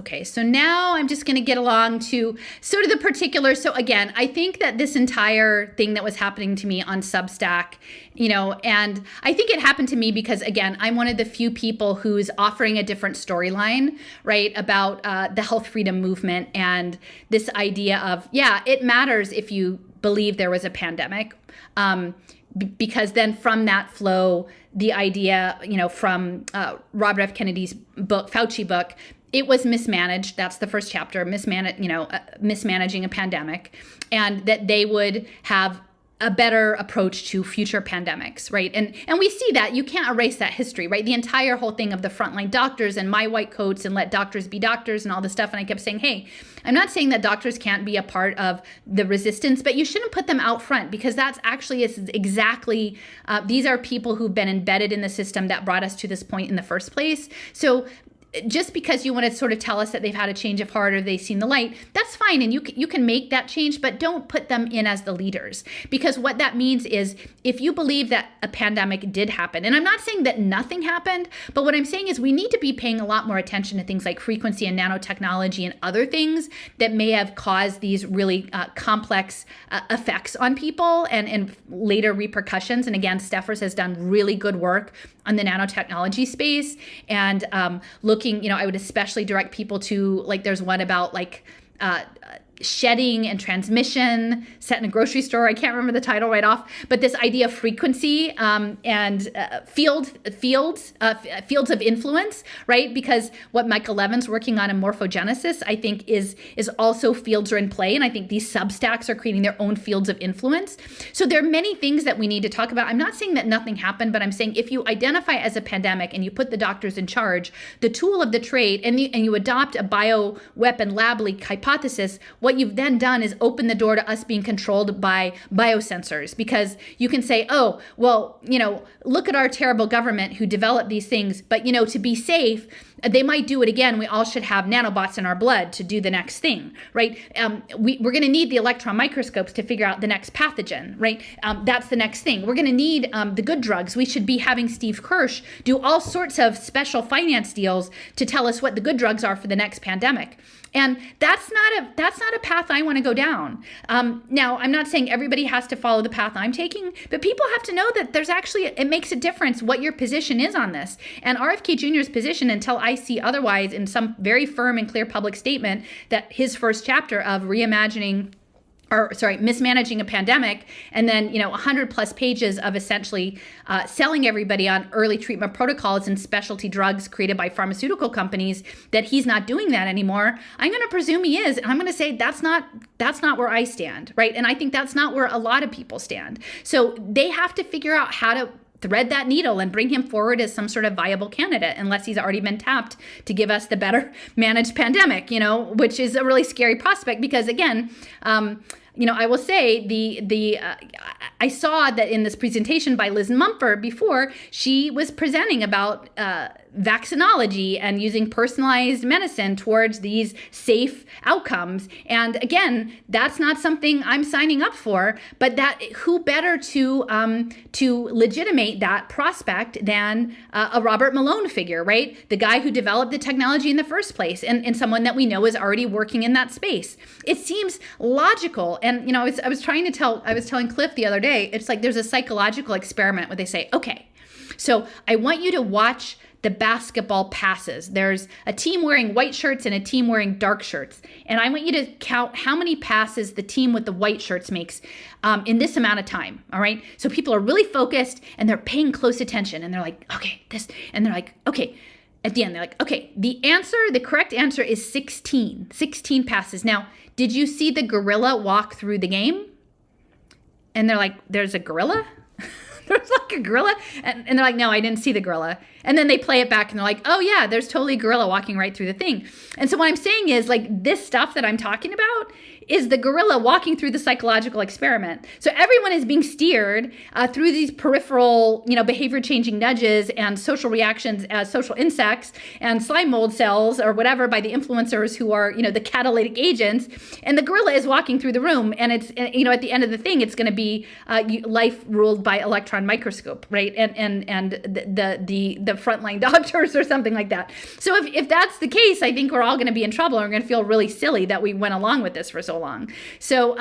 Okay, so now I'm just going to get along to sort of the particulars. So again, I think that this entire thing that was happening to me on Substack, and I think it happened to me because, again, I'm one of the few people who's offering a different storyline, right, about the health freedom movement and this idea of, yeah, it matters if you believe there was a pandemic, because then from that flow, the idea, from Robert F. Kennedy's book, Fauci book, it was mismanaged. That's the first chapter, mismanaging a pandemic, and that they would have a better approach to future pandemics, right? And we see that. You can't erase that history, right? The entire whole thing of the frontline doctors and my white coats and let doctors be doctors and all this stuff. And I kept saying, hey, I'm not saying that doctors can't be a part of the resistance, but you shouldn't put them out front, because that's actually exactly, these are people who've been embedded in the system that brought us to this point in the first place. So just because you want to sort of tell us that they've had a change of heart or they've seen the light, that's fine. And you can make that change, but don't put them in as the leaders. Because what that means is, if you believe that a pandemic did happen, and I'm not saying that nothing happened, but what I'm saying is we need to be paying a lot more attention to things like frequency and nanotechnology and other things that may have caused these really complex effects on people and later repercussions. And again, Steffers has done really good work on the nanotechnology space, and looking, I would especially direct people to, like, there's one about shedding and transmission set in a grocery store. I can't remember the title right off, but this idea of frequency and fields of influence, right? Because what Michael Levin's working on in morphogenesis, I think is also fields are in play. And I think these substacks are creating their own fields of influence. So there are many things that we need to talk about. I'm not saying that nothing happened, but I'm saying if you identify as a pandemic and you put the doctors in charge, the tool of the trade, and you adopt a bioweapon lab-leak hypothesis, what you've then done is open the door to us being controlled by biosensors, because you can say, oh, well, look at our terrible government who developed these things, but, to be safe, they might do it again. We all should have nanobots in our blood to do the next thing, right? We're going to need the electron microscopes to figure out the next pathogen, right? That's the next thing. We're going to need the good drugs. We should be having Steve Kirsch do all sorts of special finance deals to tell us what the good drugs are for the next pandemic. And that's not a path I want to go down. Now, I'm not saying everybody has to follow the path I'm taking, but people have to know that it makes a difference what your position is on this. And RFK Jr.'s position, until I see otherwise in some very firm and clear public statement, that his first chapter of mismanaging a pandemic, and then 100 plus pages of essentially selling everybody on early treatment protocols and specialty drugs created by pharmaceutical companies, that he's not doing that anymore. I'm going to presume he is, and I'm going to say that's not where I stand, right? And I think that's not where a lot of people stand. So they have to figure out how to thread that needle and bring him forward as some sort of viable candidate, unless he's already been tapped to give us the better managed pandemic, which is a really scary prospect, because again, I will say I saw that in this presentation by Liz Mumford before, she was presenting about vaccinology and using personalized medicine towards these safe outcomes. And again, that's not something I'm signing up for, but who better to legitimate that prospect than a Robert Malone figure, right? The guy who developed the technology in the first place, and someone that we know is already working in that space. It seems logical. And, I was telling Cliff the other day, it's like there's a psychological experiment where they say, okay, so I want you to watch the basketball passes. There's a team wearing white shirts and a team wearing dark shirts. And I want you to count how many passes the team with the white shirts makes in this amount of time. All right. So people are really focused and they're paying close attention, and they're like, okay, this, and they're like, okay. At the end, they're like, okay, the correct answer is 16 passes. Now, did you see the gorilla walk through the game? And they're like, there's a gorilla? There's like a gorilla? And they're like, no, I didn't see the gorilla. And then they play it back and they're like, oh yeah, there's totally a gorilla walking right through the thing. And so what I'm saying is, like, this stuff that I'm talking about is the gorilla walking through the psychological experiment. So everyone is being steered through these peripheral, behavior changing nudges and social reactions as social insects and slime mold cells or whatever by the influencers who are, the catalytic agents. And the gorilla is walking through the room, and it's, at the end of the thing, it's going to be life ruled by electron electron microscope, right? And the Frontline Doctors or something like that. So if that's the case, I think we're all going to be in trouble, and we're going to feel really silly that we went along with this for so long. So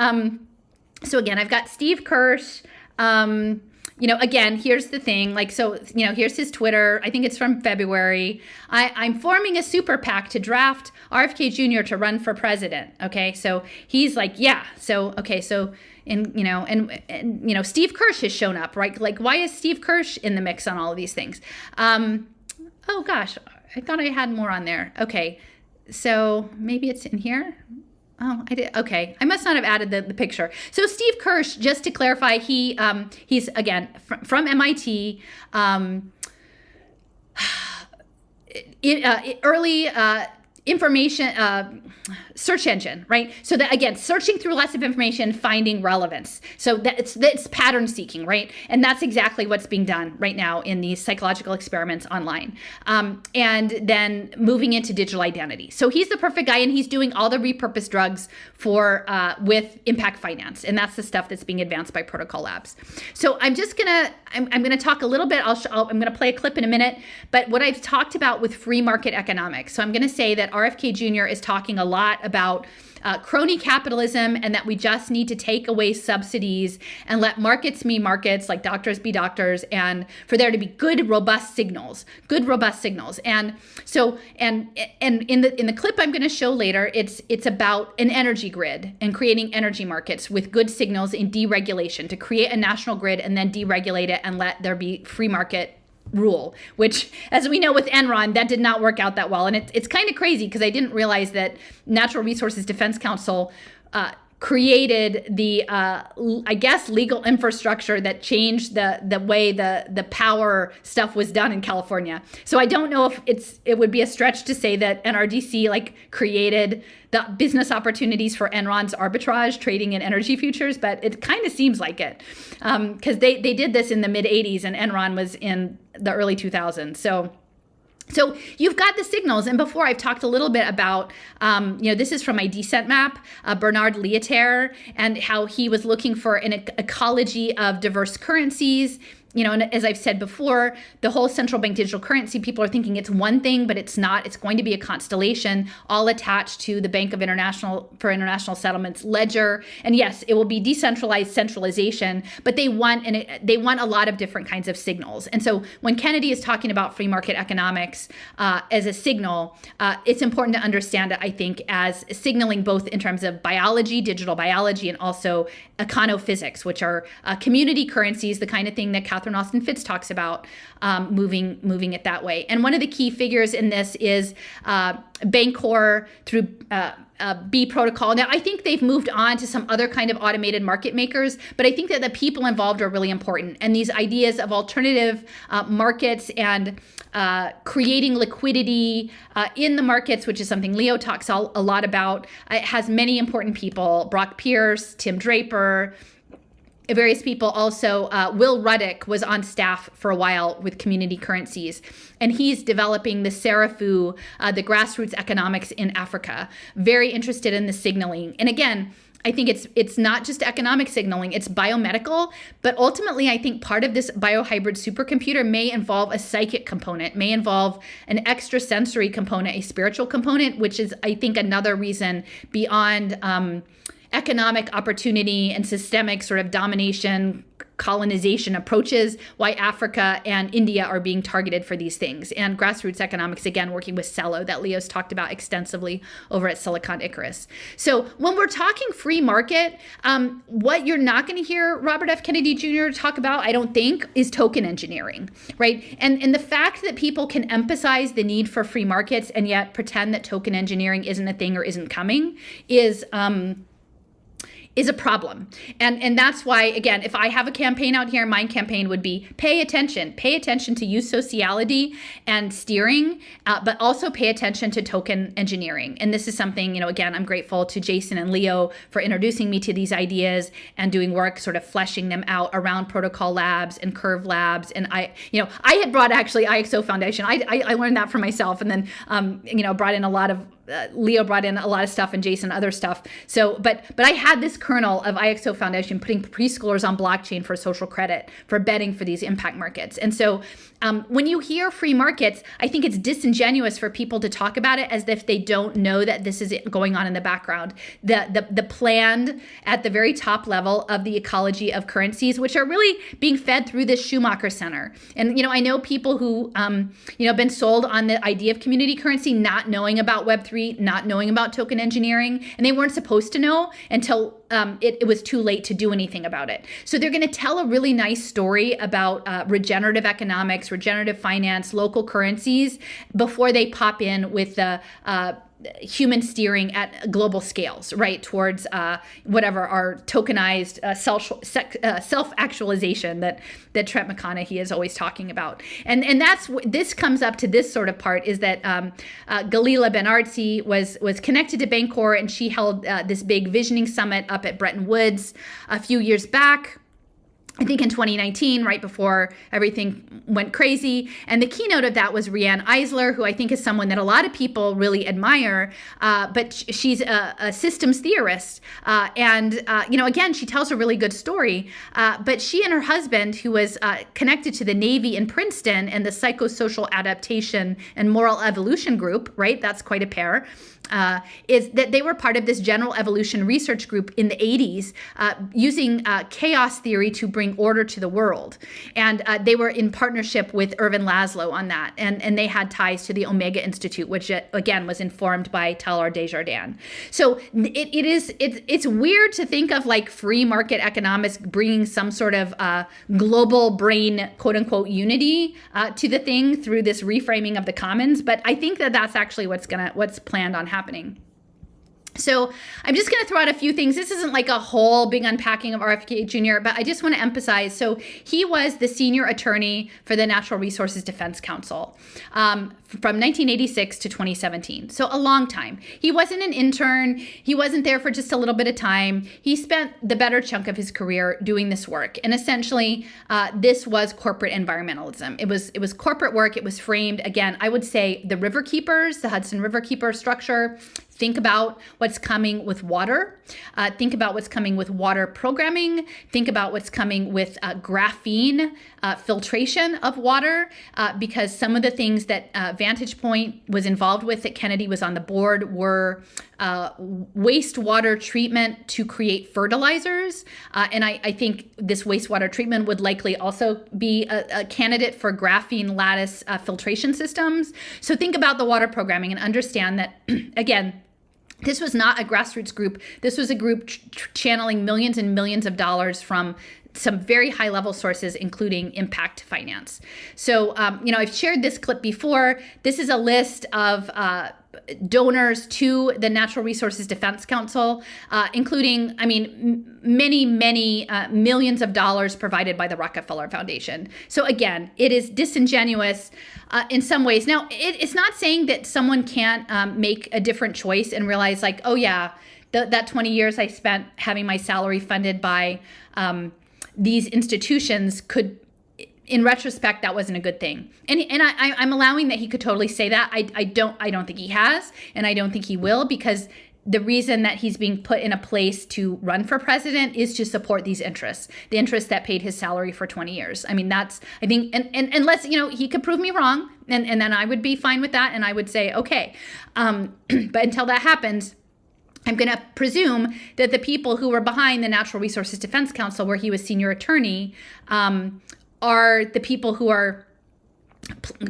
again, I've got Steve Kirsch. Again, here's the thing, here's his Twitter. I think it's from February. I'm forming a super PAC to draft RFK Jr. to run for president. Okay. So he's like, yeah. So, okay. So, Steve Kirsch has shown up, right? Like, why is Steve Kirsch in the mix on all of these things? Oh gosh, I thought I had more on there. Okay. So maybe it's in here. Oh, I did. Okay. I must not have added the picture. So Steve Kirsch, just to clarify, he's again from MIT, early information search engine, right? So that again, searching through lots of information, finding relevance. So that's pattern seeking, right? And that's exactly what's being done right now in these psychological experiments online. And then moving into digital identity. So he's the perfect guy, and he's doing all the repurposed drugs for with impact finance, and that's the stuff that's being advanced by Protocol Labs. So I'm gonna talk a little bit. I'm gonna play a clip in a minute, but what I've talked about with free market economics. So I'm gonna say that RFK Jr. is talking a lot about crony capitalism, and that we just need to take away subsidies and let markets be markets, like doctors be doctors, and for there to be good, robust signals. And so, and in the clip I'm going to show later, it's about an energy grid and creating energy markets with good signals in deregulation to create a national grid and then deregulate it and let there be free market rule, which, as we know with Enron, that did not work out that well. And it's kind of crazy because I didn't realize that Natural Resources Defense Council created the, legal infrastructure that changed the way the power stuff was done in California. So I don't know if it would be a stretch to say that NRDC created the business opportunities for Enron's arbitrage trading in energy futures, but it kind of seems like it because they did this in the mid 80s and Enron was in the early 2000s. So you've got the signals. And before I've talked a little bit about, this is from my descent map, Bernard Lietaer, and how he was looking for an ecology of diverse currencies. And as I've said before, the whole central bank digital currency, people are thinking it's one thing, but it's not. It's going to be a constellation all attached to the Bank of International Settlements ledger. And yes, it will be decentralized centralization, but they want a lot of different kinds of signals. And so when Kennedy is talking about free market economics as a signal, it's important to understand it, I think, as signaling both in terms of biology, digital biology, and also econophysics, which are community currencies, the kind of thing that Catherine Austin Fitts talks about, moving it that way. And one of the key figures in this is Bancor through B protocol. Now, I think they've moved on to some other kind of automated market makers, but I think that the people involved are really important. And these ideas of alternative markets and creating liquidity in the markets, which is something Leo talks a lot about. It has many important people: Brock Pierce, Tim Draper, various people. Also, Will Ruddick was on staff for a while with Community Currencies, and he's developing the Serafu, the grassroots economics in Africa. Very interested in the signaling. And again, I think it's not just economic signaling, it's biomedical, but ultimately I think part of this biohybrid supercomputer may involve a psychic component, may involve an extrasensory component, a spiritual component, which is, I think, another reason beyond economic opportunity and systemic sort of domination, colonization approaches, why Africa and India are being targeted for these things. And grassroots economics, again, working with Cello, that Leo's talked about extensively over at Silicon Icarus. So when we're talking free market, what you're not going to hear Robert F. Kennedy Jr. talk about, I don't think, is token engineering, right? And the fact that people can emphasize the need for free markets and yet pretend that token engineering isn't a thing or isn't coming is a problem. And that's why, again, if I have a campaign out here, my campaign would be pay attention to use sociality and steering, but also pay attention to token engineering. And this is something, again, I'm grateful to Jason and Leo for introducing me to these ideas and doing work sort of fleshing them out around Protocol Labs and Curve Labs. And I had brought actually IXO Foundation. I learned that for myself, and then, brought in a lot of Leo brought in a lot of stuff and Jason other stuff. So, but I had this kernel of IXO Foundation putting preschoolers on blockchain for social credit, for betting for these impact markets. And so when you hear free markets, I think it's disingenuous for people to talk about it as if they don't know that this is going on in the background. The planned at the very top level of the ecology of currencies, which are really being fed through this Schumacher Center. And, I know people who, been sold on the idea of community currency, not knowing about Web3, not knowing about token engineering, and they weren't supposed to know until it was too late to do anything about it. So they're going to tell a really nice story about regenerative economics, regenerative finance, local currencies before they pop in with the human steering at global scales, right, towards whatever our tokenized self-actualization that Trent McConaughey is always talking about. And this comes up to this sort of part is that Galila Ben-Artzi was connected to Bancor, and she held this big visioning summit up at Bretton Woods a few years back, I think in 2019, right before everything went crazy. And the keynote of that was Rianne Eisler, who I think is someone that a lot of people really admire, but she's a systems theorist. Again, she tells a really good story. But she and her husband, who was connected to the Navy in Princeton and the Psychosocial Adaptation and Moral Evolution group, right? That's quite a pair. Is that they were part of this general evolution research group in the 80s using chaos theory to bring order to the world. And they were in partnership with Ervin Laszlo on that. And they had ties to the Omega Institute, which again was informed by Teilhard de Chardin. So it's weird to think of like free market economics bringing some sort of global brain, quote unquote, unity to the thing through this reframing of the commons. But I think that that's actually what's planned on happening. So I'm just going to throw out a few things. This isn't like a whole big unpacking of RFK Jr., but I just want to emphasize. So he was the senior attorney for the Natural Resources Defense Council from 1986 to 2017. So a long time. He wasn't an intern. He wasn't there for just a little bit of time. He spent the better chunk of his career doing this work. And essentially, this was corporate environmentalism. It was corporate work. It was framed, again, I would say the river keepers, the Hudson River Keeper structure. Think about what's coming with water. Think about what's coming with water programming. Think about what's coming with graphene filtration of water, because some of the things that Vantage Point was involved with, that Kennedy was on the board, were wastewater treatment to create fertilizers. And I think this wastewater treatment would likely also be a candidate for graphene lattice filtration systems. So think about the water programming and understand that, again, this was not a grassroots group. This was a group channeling millions and millions of dollars from some very high level sources, including impact finance. So, I've shared this clip before. This is a list of donors to the Natural Resources Defense Council, including, many millions of dollars provided by the Rockefeller Foundation. So again, it is disingenuous in some ways. Now, it's not saying that someone can't make a different choice and realize like, oh yeah, that 20 years I spent having my salary funded by these institutions could, in retrospect, that wasn't a good thing. And I'm allowing that he could totally say that. I don't think he has, and I don't think he will, because the reason that he's being put in a place to run for president is to support these interests, the interests that paid his salary for 20 years. I think, and unless, he could prove me wrong, and then I would be fine with that, and I would say, okay. But until that happens, I'm going to presume that the people who were behind the Natural Resources Defense Council, where he was senior attorney, are the people who are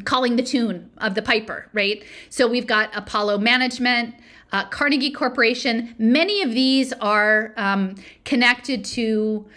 calling the tune of the piper, right? So we've got Apollo Management, Carnegie Corporation. Many of these are connected to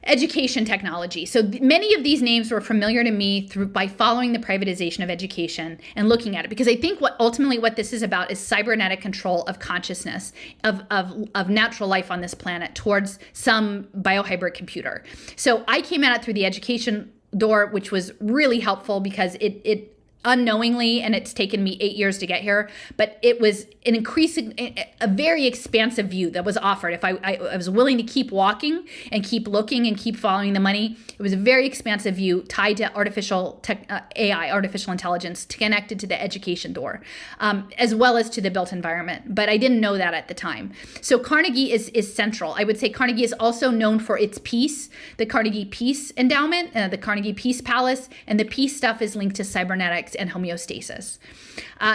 education technology. So many of these names were familiar to me by following the privatization of education and looking at it, because I think ultimately what this is about is cybernetic control of consciousness of natural life on this planet towards some biohybrid computer. So I came at it through the education door, which was really helpful because it unknowingly, and it's taken me 8 years to get here, but it was a very expansive view that was offered. If I was willing to keep walking and keep looking and keep following the money, it was a very expansive view tied to AI, artificial intelligence, connected to the education door, as well as to the built environment. But I didn't know that at the time. So Carnegie is central. I would say Carnegie is also known for its peace, the Carnegie Peace Endowment, the Carnegie Peace Palace, and the peace stuff is linked to cybernetics and homeostasis.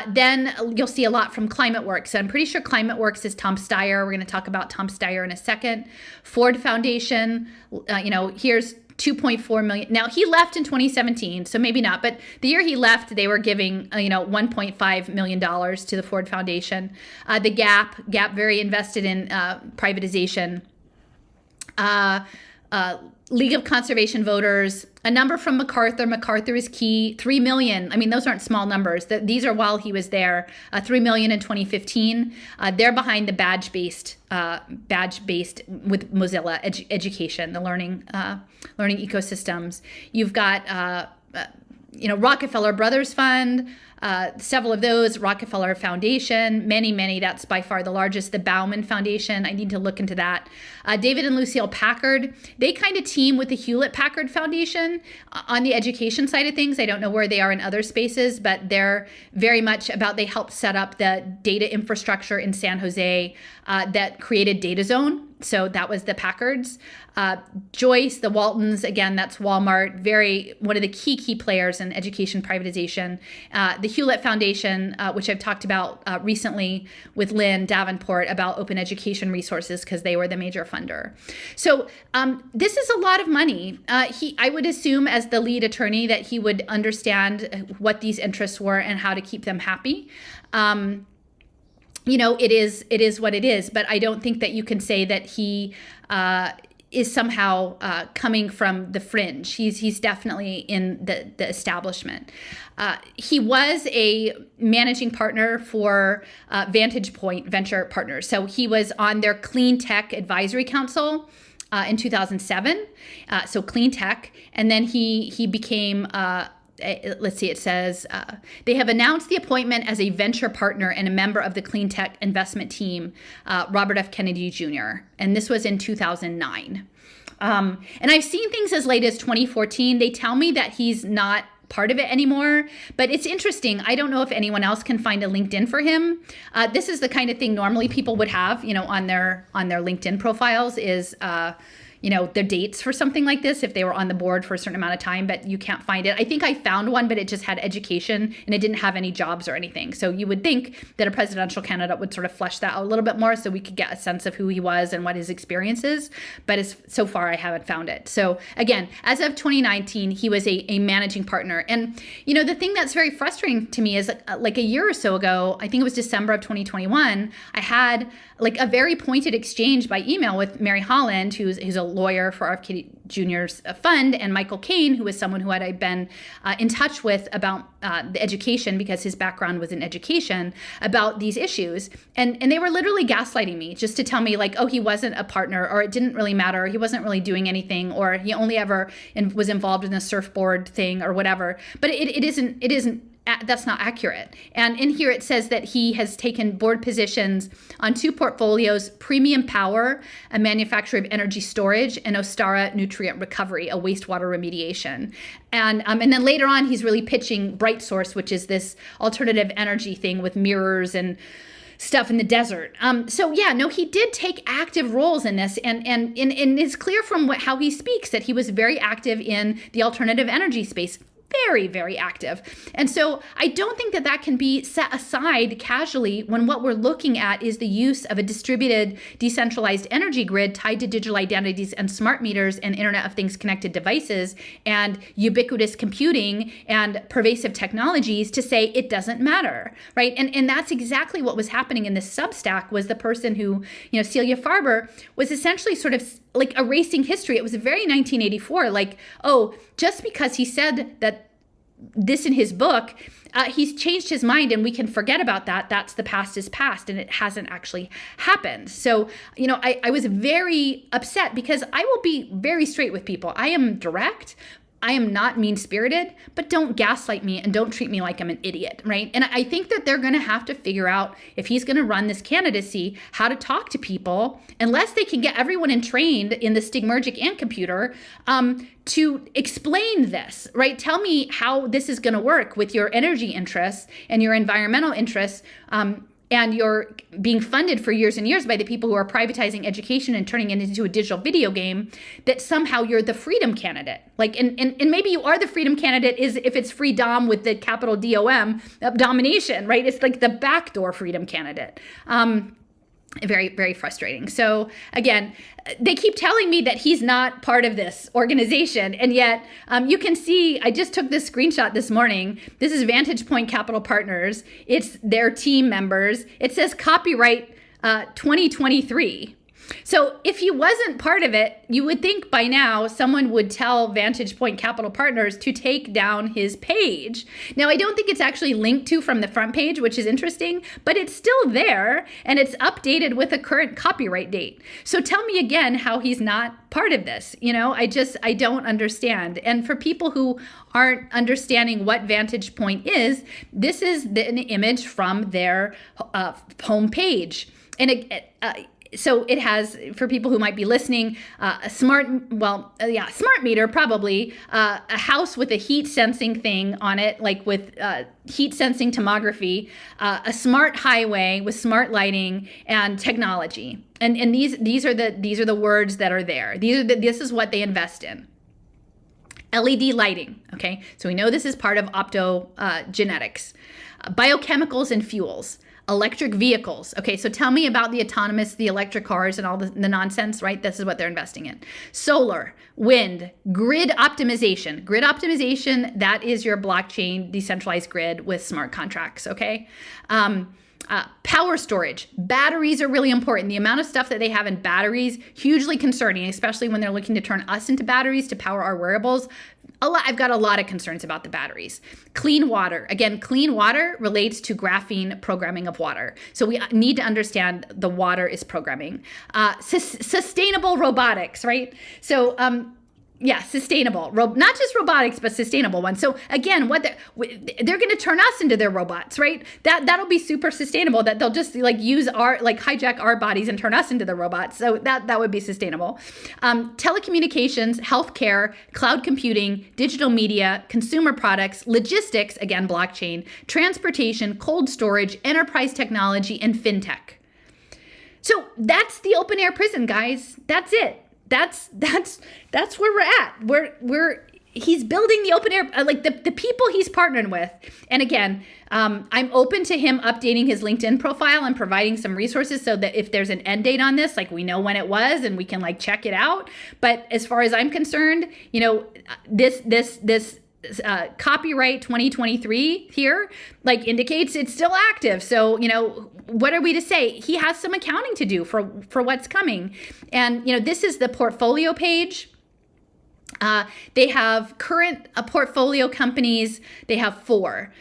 Then you'll see a lot from ClimateWorks. I'm pretty sure ClimateWorks is Tom Steyer. We're going to talk about Tom Steyer in a second. Ford Foundation, here's 2.4 million. Now he left in 2017, so maybe not, but the year he left, they were giving, $1.5 million to the Ford Foundation. The Gap very invested in privatization. League of Conservation Voters, a number from MacArthur. MacArthur is key. 3 million. I mean, those aren't small numbers. These are while he was there. 3 million in 2015. They're behind the badge-based with Mozilla education, the learning ecosystems. You've got Rockefeller Brothers Fund. Several of those, Rockefeller Foundation, many, that's by far the largest. The Bauman Foundation, I need to look into that. David and Lucille Packard, they kind of team with the Hewlett-Packard Foundation on the education side of things. I don't know where they are in other spaces, but they're very much about, they helped set up the data infrastructure in San Jose that created Data Zone. So that was the Packards. Joyce, the Waltons, again, that's Walmart, one of the key players in education privatization. The Hewlett Foundation, which I've talked about recently with Lynn Davenport about open education resources because they were the major funder. So this is a lot of money. I would assume as the lead attorney that he would understand what these interests were and how to keep them happy. It is what it is, but I don't think that you can say that he is somehow coming from the fringe. He's definitely in the establishment. He was a managing partner for Vantage Point Venture Partners. So he was on their Clean Tech Advisory Council in 2007. So clean tech, and then he became let's see, it says, they have announced the appointment as a venture partner and a member of the clean tech investment team, Robert F. Kennedy Jr. And this was in 2009. And I've seen things as late as 2014. They tell me that he's not part of it anymore, but it's interesting. I don't know if anyone else can find a LinkedIn for him. This is the kind of thing normally people would have, on their LinkedIn profiles is, their dates for something like this if they were on the board for a certain amount of time, but you can't find it. I think I found one, but it just had education and it didn't have any jobs or anything. So you would think that a presidential candidate would sort of flesh that out a little bit more so we could get a sense of who he was and what his experience is. But so far, I haven't found it. So again, as of 2019, he was a managing partner. And, the thing that's very frustrating to me is like a year or so ago, I think it was December of 2021, I had like a very pointed exchange by email with Mary Holland, who's a lawyer for RFK Jr.'s fund, and Michael Caine, who was someone who I'd been in touch with about the education because his background was in education about these issues. And they were literally gaslighting me just to tell me like, oh, he wasn't a partner, or it didn't really matter. He wasn't really doing anything, or he only ever was involved in a surfboard thing or whatever. But it isn't. That's not accurate. And in here it says that he has taken board positions on 2 portfolios, Premium Power, a manufacturer of energy storage, and Ostara Nutrient Recovery, a wastewater remediation. And then later on, he's really pitching Bright Source, which is this alternative energy thing with mirrors and stuff in the desert. He did take active roles in this, and it's clear from how he speaks that he was very active in the alternative energy space. Very, very active. And so I don't think that can be set aside casually when what we're looking at is the use of a distributed, decentralized energy grid tied to digital identities and smart meters and Internet of Things connected devices and ubiquitous computing and pervasive technologies to say it doesn't matter, right? And that's exactly what was happening in this Substack. Was the person who, Celia Farber, was essentially sort of like erasing history. It was very 1984, like, oh, just because he said that this in his book, he's changed his mind and we can forget about that. That's the past is past, and it hasn't actually happened. So, I was very upset because I will be very straight with people. I am direct, I am not mean-spirited, but don't gaslight me and don't treat me like I'm an idiot, right? And I think that they're going to have to figure out, if he's going to run this candidacy, how to talk to people, unless they can get everyone trained in the Stigmergic and computer, to explain this, right? Tell me how this is going to work with your energy interests and your environmental interests, and you're being funded for years and years by the people who are privatizing education and turning it into a digital video game, that somehow you're the freedom candidate. Like, and maybe you are the freedom candidate is if it's free dom with the capital DOM, domination, right? It's like the backdoor freedom candidate. Very, very frustrating. So again, they keep telling me that he's not part of this organization. And yet you can see, I just took this screenshot this morning. This is Vantage Point Capital Partners. It's their team members. It says copyright 2023. So if he wasn't part of it, you would think by now someone would tell Vantage Point Capital Partners to take down his page. Now, I don't think it's actually linked to from the front page, which is interesting, but it's still there and it's updated with a current copyright date. So tell me again how he's not part of this. I don't understand. And for people who aren't understanding what Vantage Point is, this is an image from their homepage. And so it has, for people who might be listening, a smart meter, probably, a house with a heat sensing thing on it, like with heat sensing tomography, a smart highway with smart lighting and technology. And these are the words that are there. This is what they invest in. LED lighting, okay? So we know this is part of optogenetics. Biochemicals and fuels. Electric vehicles. Okay, so tell me about the electric cars and all the nonsense, right? This is what they're investing in. Solar, wind, grid optimization. Grid optimization, that is your blockchain decentralized grid with smart contracts, okay? Power storage. Batteries are really important. The amount of stuff that they have in batteries, hugely concerning, especially when they're looking to turn us into batteries to power our wearables. I've got a lot of concerns about the batteries. Clean water. Again, clean water relates to graphene programming of water. So we need to understand the water is programming. Sustainable robotics, right? So, sustainable, not just robotics, but sustainable ones. So again, they're going to turn us into their robots, right? That'll be super sustainable. That they'll just hijack our bodies and turn us into the robots. So that would be sustainable. Telecommunications, healthcare, cloud computing, digital media, consumer products, logistics, again, blockchain, transportation, cold storage, enterprise technology, and fintech. So that's the open air prison, guys. That's it. That's where we're at. He's building the open air, like the people he's partnering with. And again, I'm open to him updating his LinkedIn profile and providing some resources so that if there's an end date on this, like we know when it was and we can check it out. But as far as I'm concerned, this copyright 2023 here indicates it's still active. So, what are we to say? He has some accounting to do for what's coming. And, this is the portfolio page. They have current portfolio companies. They have 4.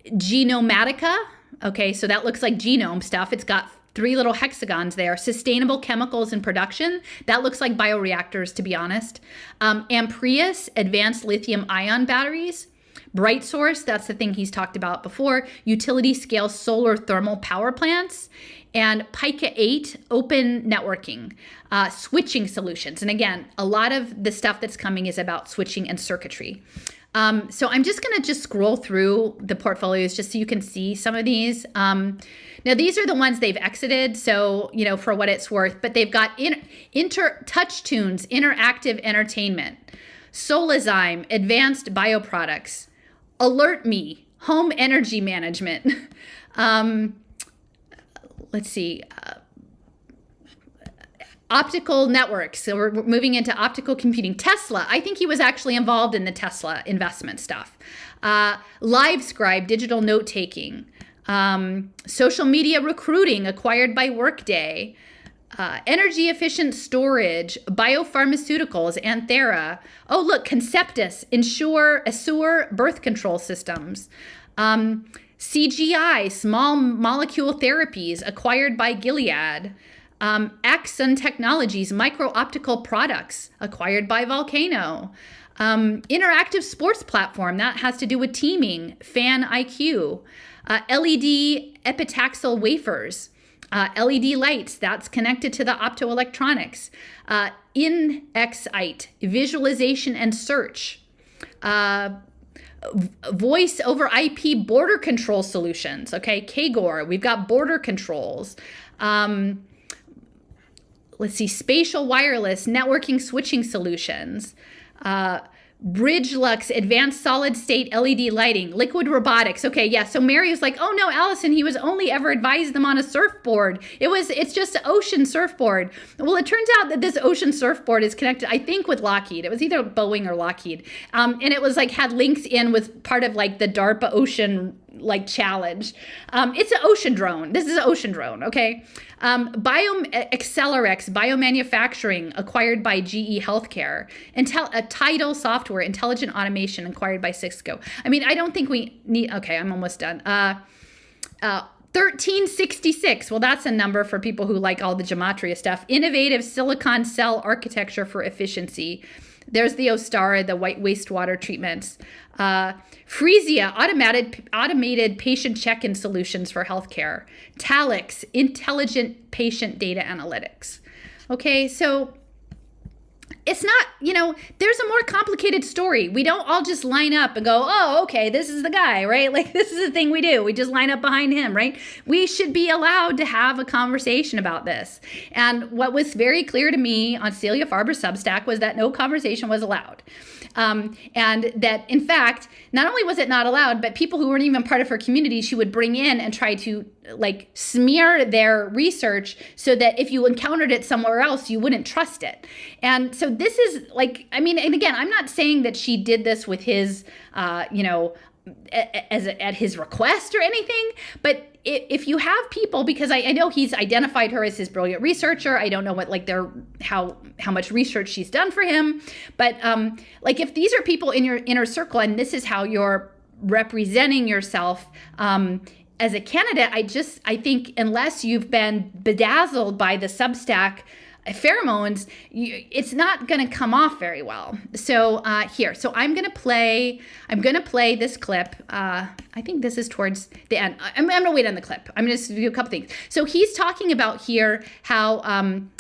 Genomatica. Okay, so that looks like genome stuff. It's got 3 little hexagons there. Sustainable chemicals and production. That looks like bioreactors, to be honest. Amprius, advanced lithium ion batteries. Bright Source, that's the thing he's talked about before. Utility scale solar thermal power plants. And Pica 8, open networking, switching solutions. And again, a lot of the stuff that's coming is about switching and circuitry. So I'm just going to scroll through the portfolios just so you can see some of these. Now, these are the ones they've exited, so, for what it's worth. But they've got Touch Tunes, interactive entertainment, Solazyme, advanced bioproducts, Alert Me, home energy management. Let's see. Optical networks. So we're moving into optical computing. Tesla. I think he was actually involved in the Tesla investment stuff. LiveScribe, digital note taking. Social media recruiting acquired by Workday. Energy efficient storage, biopharmaceuticals, Anthera. Oh, look, Conceptus, Assure birth control systems. CGI, small molecule therapies acquired by Gilead. Axon Technologies, micro-optical products acquired by Volcano. Interactive sports platform, that has to do with teaming. Fan IQ. LED epitaxial wafers. LED lights, that's connected to the optoelectronics. InXite, visualization and search. Voice over IP border control solutions. Okay, KGOR, we've got border controls. Let's see, spatial wireless, networking switching solutions. BridgeLux, advanced solid state LED lighting, liquid robotics. Okay, yeah. So Mary was like, "Oh no, Allison, he was only ever advised them on a surfboard. It's just an ocean surfboard." Well, it turns out that this ocean surfboard is connected, I think, with Lockheed. It was either Boeing or Lockheed, and it was like had links in with part of like the DARPA ocean like challenge. It's an ocean drone. This is an ocean drone. Okay. Accelerex, biomanufacturing, acquired by GE Healthcare. Tidal Software, intelligent automation, acquired by Cisco. I mean, I don't think we need, okay, I'm almost done. 1366, well, that's a number for people who like all the gematria stuff. Innovative silicon cell architecture for efficiency. There's the Ostara, the white wastewater treatments. Frisia, automated patient check-in solutions for healthcare. Talix, intelligent patient data analytics. Okay, so it's not, there's a more complicated story. We don't all just line up and go, oh, okay, this is the guy, right? Like, this is the thing we do. We just line up behind him, right? We should be allowed to have a conversation about this. And what was very clear to me on Celia Farber's Substack was that no conversation was allowed. And that, in fact, not only was it not allowed, but people who weren't even part of her community, she would bring in and try to like smear their research so that if you encountered it somewhere else, you wouldn't trust it. And so this is like, I mean, and again, I'm not saying that she did this with his, at his request or anything, but if you have people, because I know he's identified her as his brilliant researcher. I don't know what like how much research she's done for him, but like if these are people in your inner circle and this is how you're representing yourself as a candidate, I think unless you've been bedazzled by the Substack pheromones, it's not going to come off very well. So so I'm going to play this clip. I think this is towards the end. I'm going to wait on the clip. I'm going to do a couple things. So he's talking about here how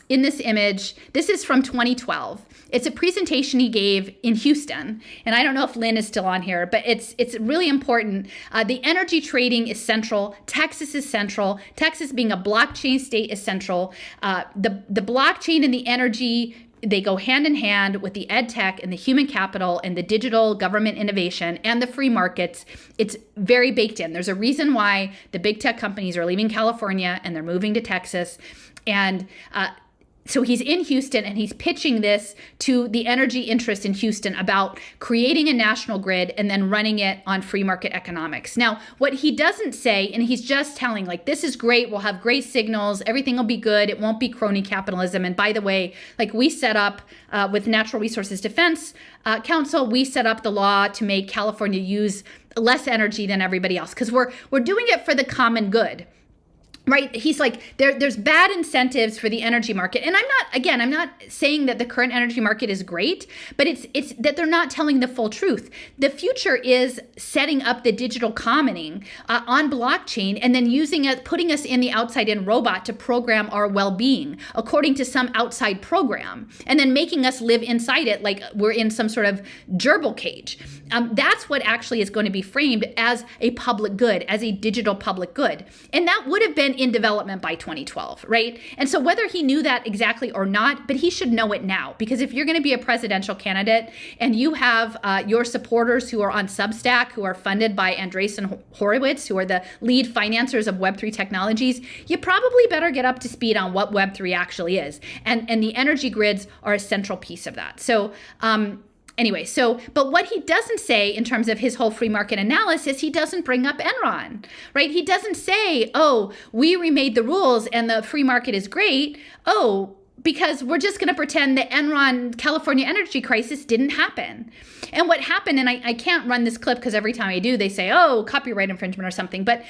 in this image, this is from 2012. It's a presentation he gave in Houston. And I don't know if Lynn is still on here, but it's really important. The energy trading is central. Texas is central. Texas being a blockchain state is central. The blockchain and the energy, they go hand in hand with the ed tech and the human capital and the digital government innovation and the free markets. It's very baked in. There's a reason why the big tech companies are leaving California and they're moving to Texas. And so he's in Houston and he's pitching this to the energy interest in Houston about creating a national grid and then running it on free market economics. Now, what he doesn't say, and he's just telling like, this is great, we'll have great signals, everything will be good, it won't be crony capitalism. And by the way, like we set up with Natural Resources Defense Council, we set up the law to make California use less energy than everybody else because we're doing it for the common good. Right. He's like, there's bad incentives for the energy market. And I'm not saying that the current energy market is great, but it's that they're not telling the full truth. The future is setting up the digital commoning on blockchain and then putting us in the outside-in robot to program our well-being according to some outside program and then making us live inside it like we're in some sort of gerbil cage. That's what actually is going to be framed as a public good, as a digital public good. And that would have been in development by 2012, right? And so whether he knew that exactly or not, but he should know it now, because if you're going to be a presidential candidate and you have your supporters who are on Substack, who are funded by Andreessen Horowitz, who are the lead financiers of Web3 technologies, you probably better get up to speed on what Web3 actually is. And the energy grids are a central piece of that. So, anyway, but what he doesn't say in terms of his whole free market analysis, he doesn't bring up Enron, right? He doesn't say, oh, we remade the rules and the free market is great. Oh, because we're just going to pretend the Enron California energy crisis didn't happen. And what happened, and I can't run this clip because every time I do, they say, oh, copyright infringement or something. But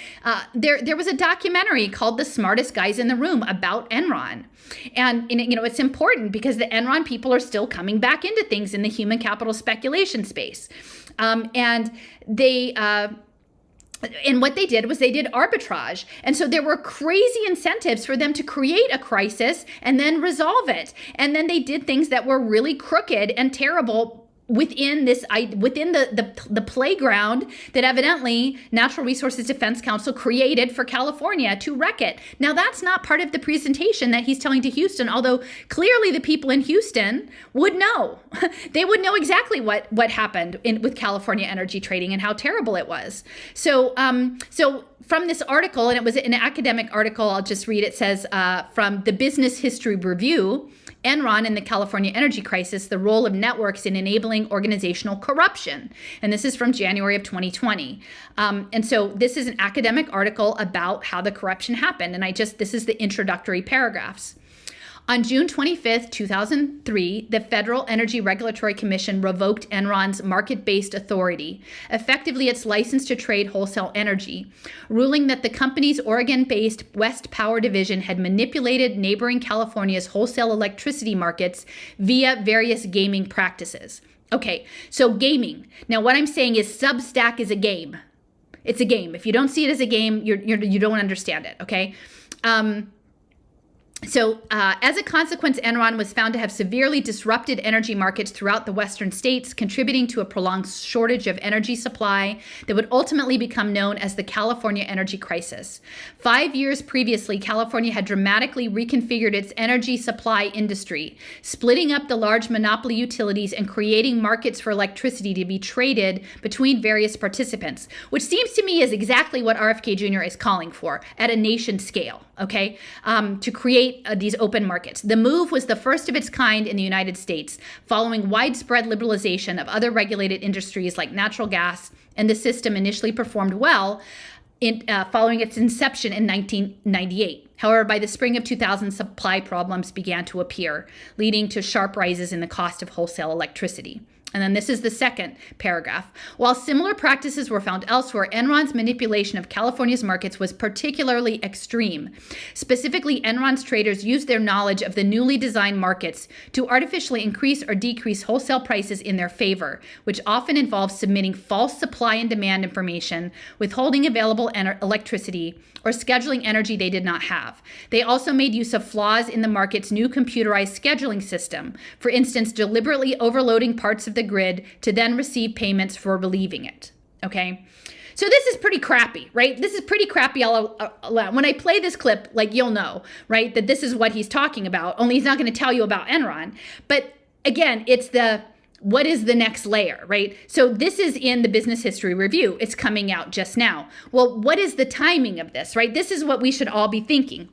there was a documentary called The Smartest Guys in the Room about Enron. And it's important because the Enron people are still coming back into things in the human capital speculation space. And what they did was they did arbitrage. And so there were crazy incentives for them to create a crisis and then resolve it. And then they did things that were really crooked and terrible within the playground that evidently Natural Resources Defense Council created for California to wreck it. Now, that's not part of the presentation that he's telling to Houston, although clearly the people in Houston would know. They would know exactly what happened with California energy trading and how terrible it was. So from this article, and it was an academic article, I'll just read, it says, from the Business History Review, Enron and the California energy crisis, the role of networks in enabling organizational corruption. And this is from January of 2020. And so this is an academic article about how the corruption happened. And this is the introductory paragraphs. On June 25th, 2003, the Federal Energy Regulatory Commission revoked Enron's market-based authority, effectively its license to trade wholesale energy, ruling that the company's Oregon-based West Power Division had manipulated neighboring California's wholesale electricity markets via various gaming practices. Okay, so gaming. Now, what I'm saying is Substack is a game. It's a game. If you don't see it as a game, you don't understand it, okay? So as a consequence, Enron was found to have severely disrupted energy markets throughout the western states, contributing to a prolonged shortage of energy supply that would ultimately become known as the California energy crisis. 5 years previously, California had dramatically reconfigured its energy supply industry, splitting up the large monopoly utilities and creating markets for electricity to be traded between various participants, which seems to me is exactly what RFK Jr. is calling for at a nation scale, okay, to create these open markets. The move was the first of its kind in the United States, following widespread liberalization of other regulated industries like natural gas, and the system initially performed well following its inception in 1998. However, by the spring of 2000, supply problems began to appear, leading to sharp rises in the cost of wholesale electricity. And then this is the second paragraph. While similar practices were found elsewhere, Enron's manipulation of California's markets was particularly extreme. Specifically, Enron's traders used their knowledge of the newly designed markets to artificially increase or decrease wholesale prices in their favor, which often involves submitting false supply and demand information, withholding available electricity, or scheduling energy they did not have. They also made use of flaws in the market's new computerized scheduling system, for instance, deliberately overloading parts of the grid to then receive payments for relieving it, okay? So this is pretty crappy, right? This is pretty crappy. When I play this clip, like, you'll know, right, that this is what he's talking about, only he's not going to tell you about Enron. But again, it's what is the next layer, right? So this is in the Business History Review. It's coming out just now. Well, what is the timing of this, right? This is what we should all be thinking.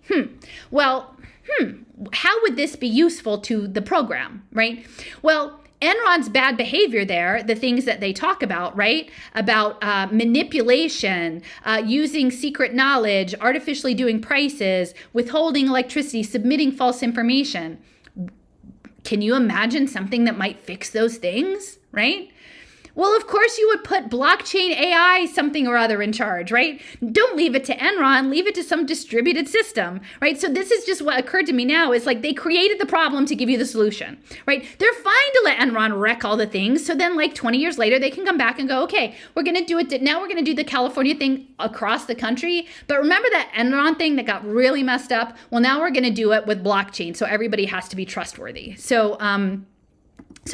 How would this be useful to the program, right? Well, Enron's bad behavior there, the things that they talk about, right? About manipulation, using secret knowledge, artificially doing prices, withholding electricity, submitting false information. Can you imagine something that might fix those things, right? Well, of course you would put blockchain AI something or other in charge, right? Don't leave it to Enron, leave it to some distributed system, right? So this is just what occurred to me now is like they created the problem to give you the solution, right? They're fine to let Enron wreck all the things. So then like 20 years later, they can come back and go, okay, we're going to do it. Now we're going to do the California thing across the country. But remember that Enron thing that got really messed up? Well, now we're going to do it with blockchain. So everybody has to be trustworthy. So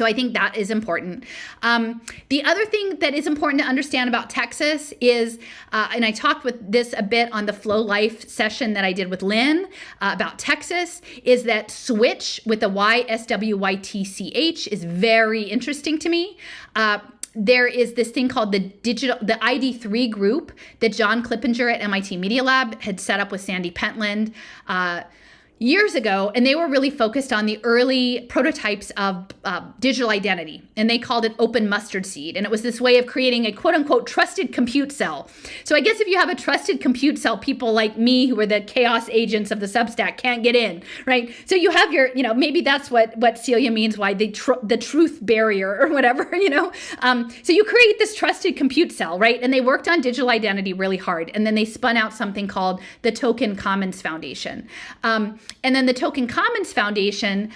I think that is important. The other thing that is important to understand about Texas is, and I talked with this a bit on the Flow Life session that I did with Lynn about Texas, is that switch with the YSWYTCH is very interesting to me. There is this thing called the ID3 group that John Clippinger at MIT Media Lab had set up with Sandy Pentland. years ago, and they were really focused on the early prototypes of digital identity, and they called it open mustard seed, and it was this way of creating a quote-unquote trusted compute cell. So I guess if you have a trusted compute cell, people like me who are the chaos agents of the Substack can't get in, right? So you have your, maybe that's what Celia means, why the truth barrier or whatever, so you create this trusted compute cell, right? And they worked on digital identity really hard, and then they spun out something called the Token Commons Foundation. And then the Token Commons Foundation,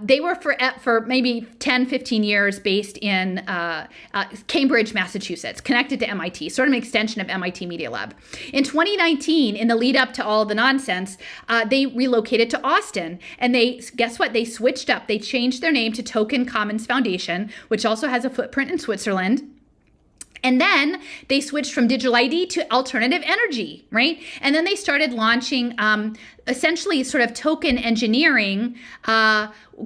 they were for maybe 10, 15 years based in Cambridge, Massachusetts, connected to MIT, sort of an extension of MIT Media Lab. In 2019, in the lead up to all the nonsense, they relocated to Austin. And guess what? They switched up. They changed their name to Token Commons Foundation, which also has a footprint in Switzerland. And then they switched from digital ID to alternative energy, right? And then they started launching essentially sort of token engineering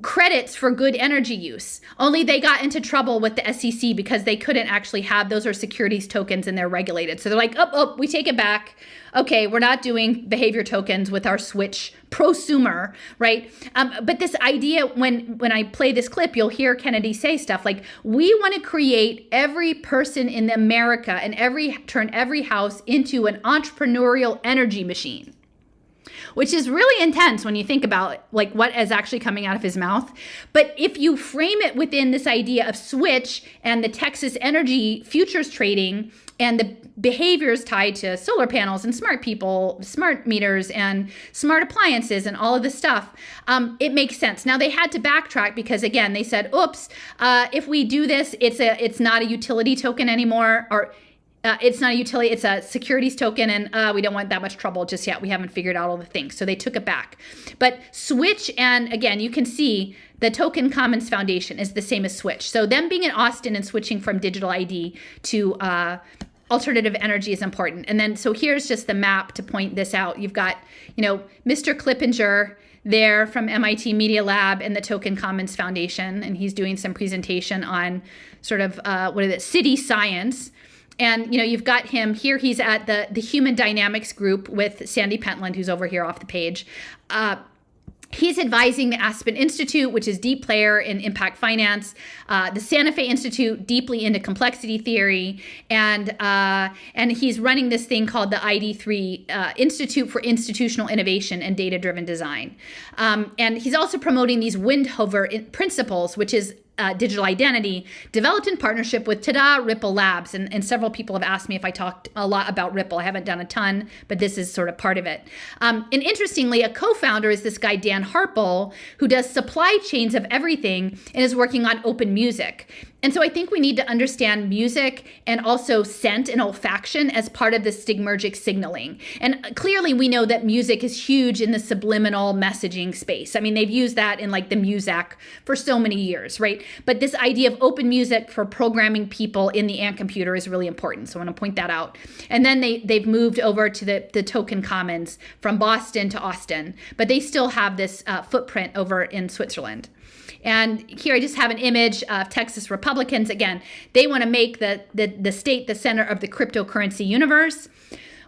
credits for good energy use. Only they got into trouble with the SEC because they couldn't actually have, those are securities tokens and they're regulated. So they're like, oh, we take it back. Okay, we're not doing behavior tokens with our switch prosumer, right? But this idea, when I play this clip, you'll hear Kennedy say stuff like, we want to create every person in America and turn every house into an entrepreneurial energy machine, which is really intense when you think about like what is actually coming out of his mouth. But if you frame it within this idea of switch and the Texas energy futures trading and the behaviors tied to solar panels and smart people, smart meters and smart appliances and all of this stuff, it makes sense. Now they had to backtrack because again, they said, oops, if we do this, it's not a utility token anymore, or it's not a utility, it's a securities token, and we don't want that much trouble just yet. We haven't figured out all the things. So they took it back. But Switch, and again, you can see the Token Commons Foundation is the same as Switch. So them being in Austin and switching from digital ID to alternative energy is important. And then, so here's just the map to point this out. You've got, Mr. Clippinger there from MIT Media Lab and the Token Commons Foundation, and he's doing some presentation on sort of, city science. And, you've got him here. He's at the Human Dynamics group with Sandy Pentland, who's over here off the page. He's advising the Aspen Institute, which is deep player in impact finance, the Santa Fe Institute, deeply into complexity theory, and he's running this thing called the ID3 Institute for Institutional Innovation and Data-Driven Design. And he's also promoting these Windhover principles, which is digital identity, developed in partnership with Ripple Labs. And several people have asked me if I talked a lot about Ripple. I haven't done a ton, but this is sort of part of it. And interestingly, a co-founder is this guy, Dan Harpel, who does supply chains of everything and is working on open music. And so I think we need to understand music and also scent and olfaction as part of the stigmergic signaling. And clearly we know that music is huge in the subliminal messaging space. I mean, they've used that in like the Muzak for so many years, right? But this idea of open music for programming people in the Ant computer is really important. So I want to point that out. And then they've moved over to the Token Commons from Boston to Austin, but they still have this footprint over in Switzerland. And here I just have an image of Texas Republicans. Again, they want to make the state the center of the cryptocurrency universe.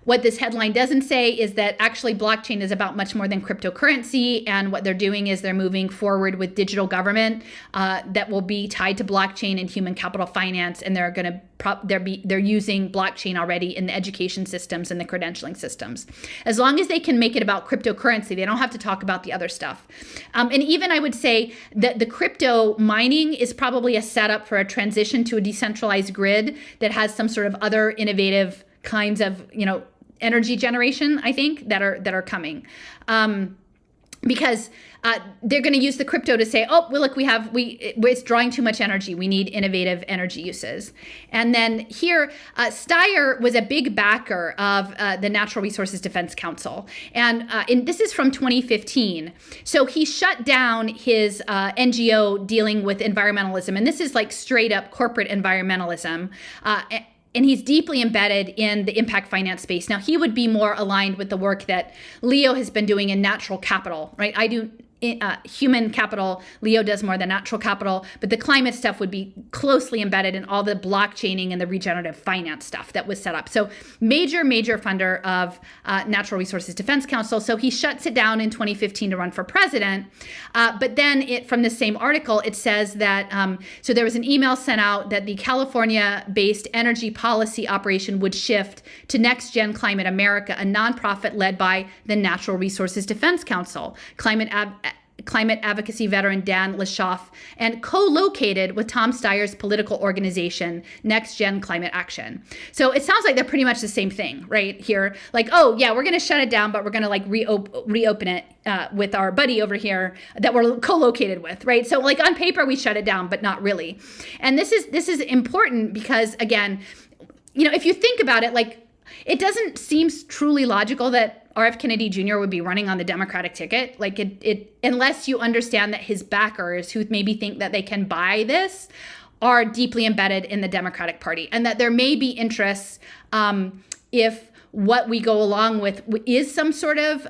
What this headline doesn't say is that actually blockchain is about much more than cryptocurrency, and what they're doing is they're moving forward with digital government that will be tied to blockchain and human capital finance, and they're going to they're using blockchain already in the education systems and the credentialing systems. As long as they can make it about cryptocurrency, they don't have to talk about the other stuff. And even I would say that the crypto mining is probably a setup for a transition to a decentralized grid that has some sort of other innovative kinds of, energy generation, I think, that are coming. Because they're going to use the crypto to say, oh, well, look, it's drawing too much energy. We need innovative energy uses. And then here, Steyer was a big backer of the Natural Resources Defense Council. And this is from 2015. So he shut down his NGO dealing with environmentalism. And this is like straight up corporate environmentalism. And he's deeply embedded in the impact finance space. Now, he would be more aligned with the work that Leo has been doing in natural capital, right? I do human capital, Leo does more than natural capital, but the climate stuff would be closely embedded in all the blockchaining and the regenerative finance stuff that was set up. So major funder of Natural Resources Defense Council. So he shuts it down in 2015 to run for president. But then from the same article, it says that, so there was an email sent out that the California-based energy policy operation would shift to Next Gen Climate America, a nonprofit led by the Natural Resources Defense Council, climate advocacy veteran Dan Lashoff, and co-located with Tom Steyer's political organization, Next Gen Climate Action. So it sounds like they're pretty much the same thing, right? Here, like, oh yeah, we're going to shut it down, but we're going to like reopen it with our buddy over here that we're co-located with, right? So like on paper, we shut it down, but not really. And this is important because, again, if you think about it, like, it doesn't seem truly logical that RF Kennedy Jr. would be running on the Democratic ticket. Like it unless you understand that his backers, who maybe think that they can buy this, are deeply embedded in the Democratic Party, and that there may be interests if what we go along with is some sort of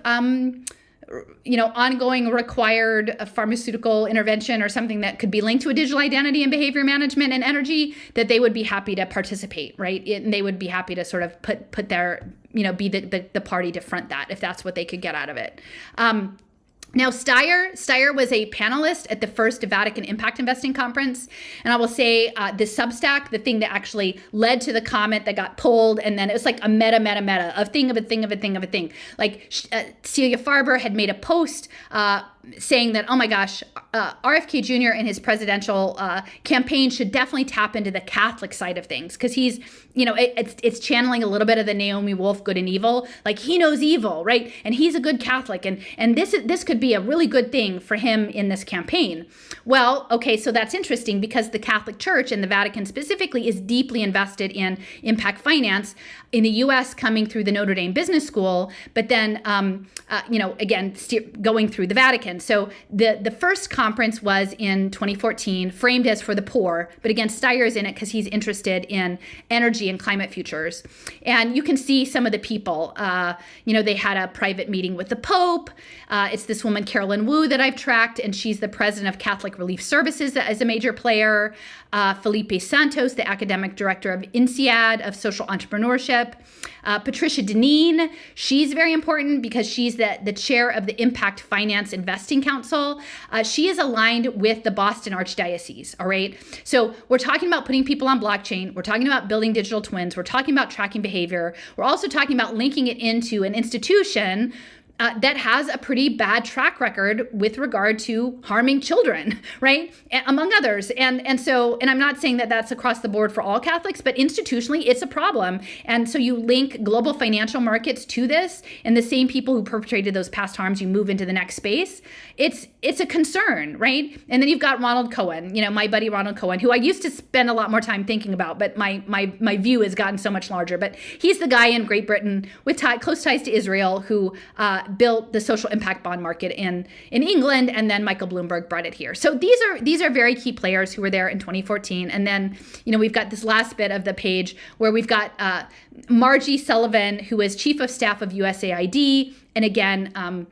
ongoing required pharmaceutical intervention or something that could be linked to a digital identity and behavior management and energy, that they would be happy to participate, right? And they would be happy to sort of put their, be the party to front that if that's what they could get out of it. Now, Steyer was a panelist at the first Vatican Impact Investing Conference. And I will say the Substack, the thing that actually led to the comment that got pulled, and then it was like a meta, a thing of a thing of a thing of a thing. Like Celia Farber had made a post saying that, oh my gosh, RFK Jr. in his presidential campaign should definitely tap into the Catholic side of things, because he's, it's channeling a little bit of the Naomi Wolf good and evil. Like, he knows evil, right? And he's a good Catholic, and this could be a really good thing for him in this campaign. Well, okay, so that's interesting, because the Catholic Church and the Vatican specifically is deeply invested in impact finance in the U.S. coming through the Notre Dame Business School, but then, again, going through the Vatican. So the first conference was in 2014, framed as for the poor, but again, Steyer's in it because he's interested in energy and climate futures. And you can see some of the people, they had a private meeting with the Pope. It's this woman, Carolyn Wu, that I've tracked, and she's the president of Catholic Relief Services that is a major player. Felipe Santos, the academic director of INSEAD, of social entrepreneurship. Patricia Deneen, she's very important because she's the chair of the Impact Finance Investing Council. She is aligned with the Boston Archdiocese, all right? So we're talking about putting people on blockchain. We're talking about building digital twins. We're talking about tracking behavior. We're also talking about linking it into an institution that has a pretty bad track record with regard to harming children, right? Among others. And I'm not saying that that's across the board for all Catholics, but institutionally it's a problem. And so you link global financial markets to this, and the same people who perpetrated those past harms, you move into the next space. It's a concern, right? And then you've got Ronald Cohen, my buddy Ronald Cohen, who I used to spend a lot more time thinking about, but my view has gotten so much larger. But he's the guy in Great Britain with close ties to Israel who built the social impact bond market in England, and then Michael Bloomberg brought it here. So these are very key players who were there in 2014. And then, we've got this last bit of the page where we've got Margie Sullivan, who is chief of staff of USAID. And again,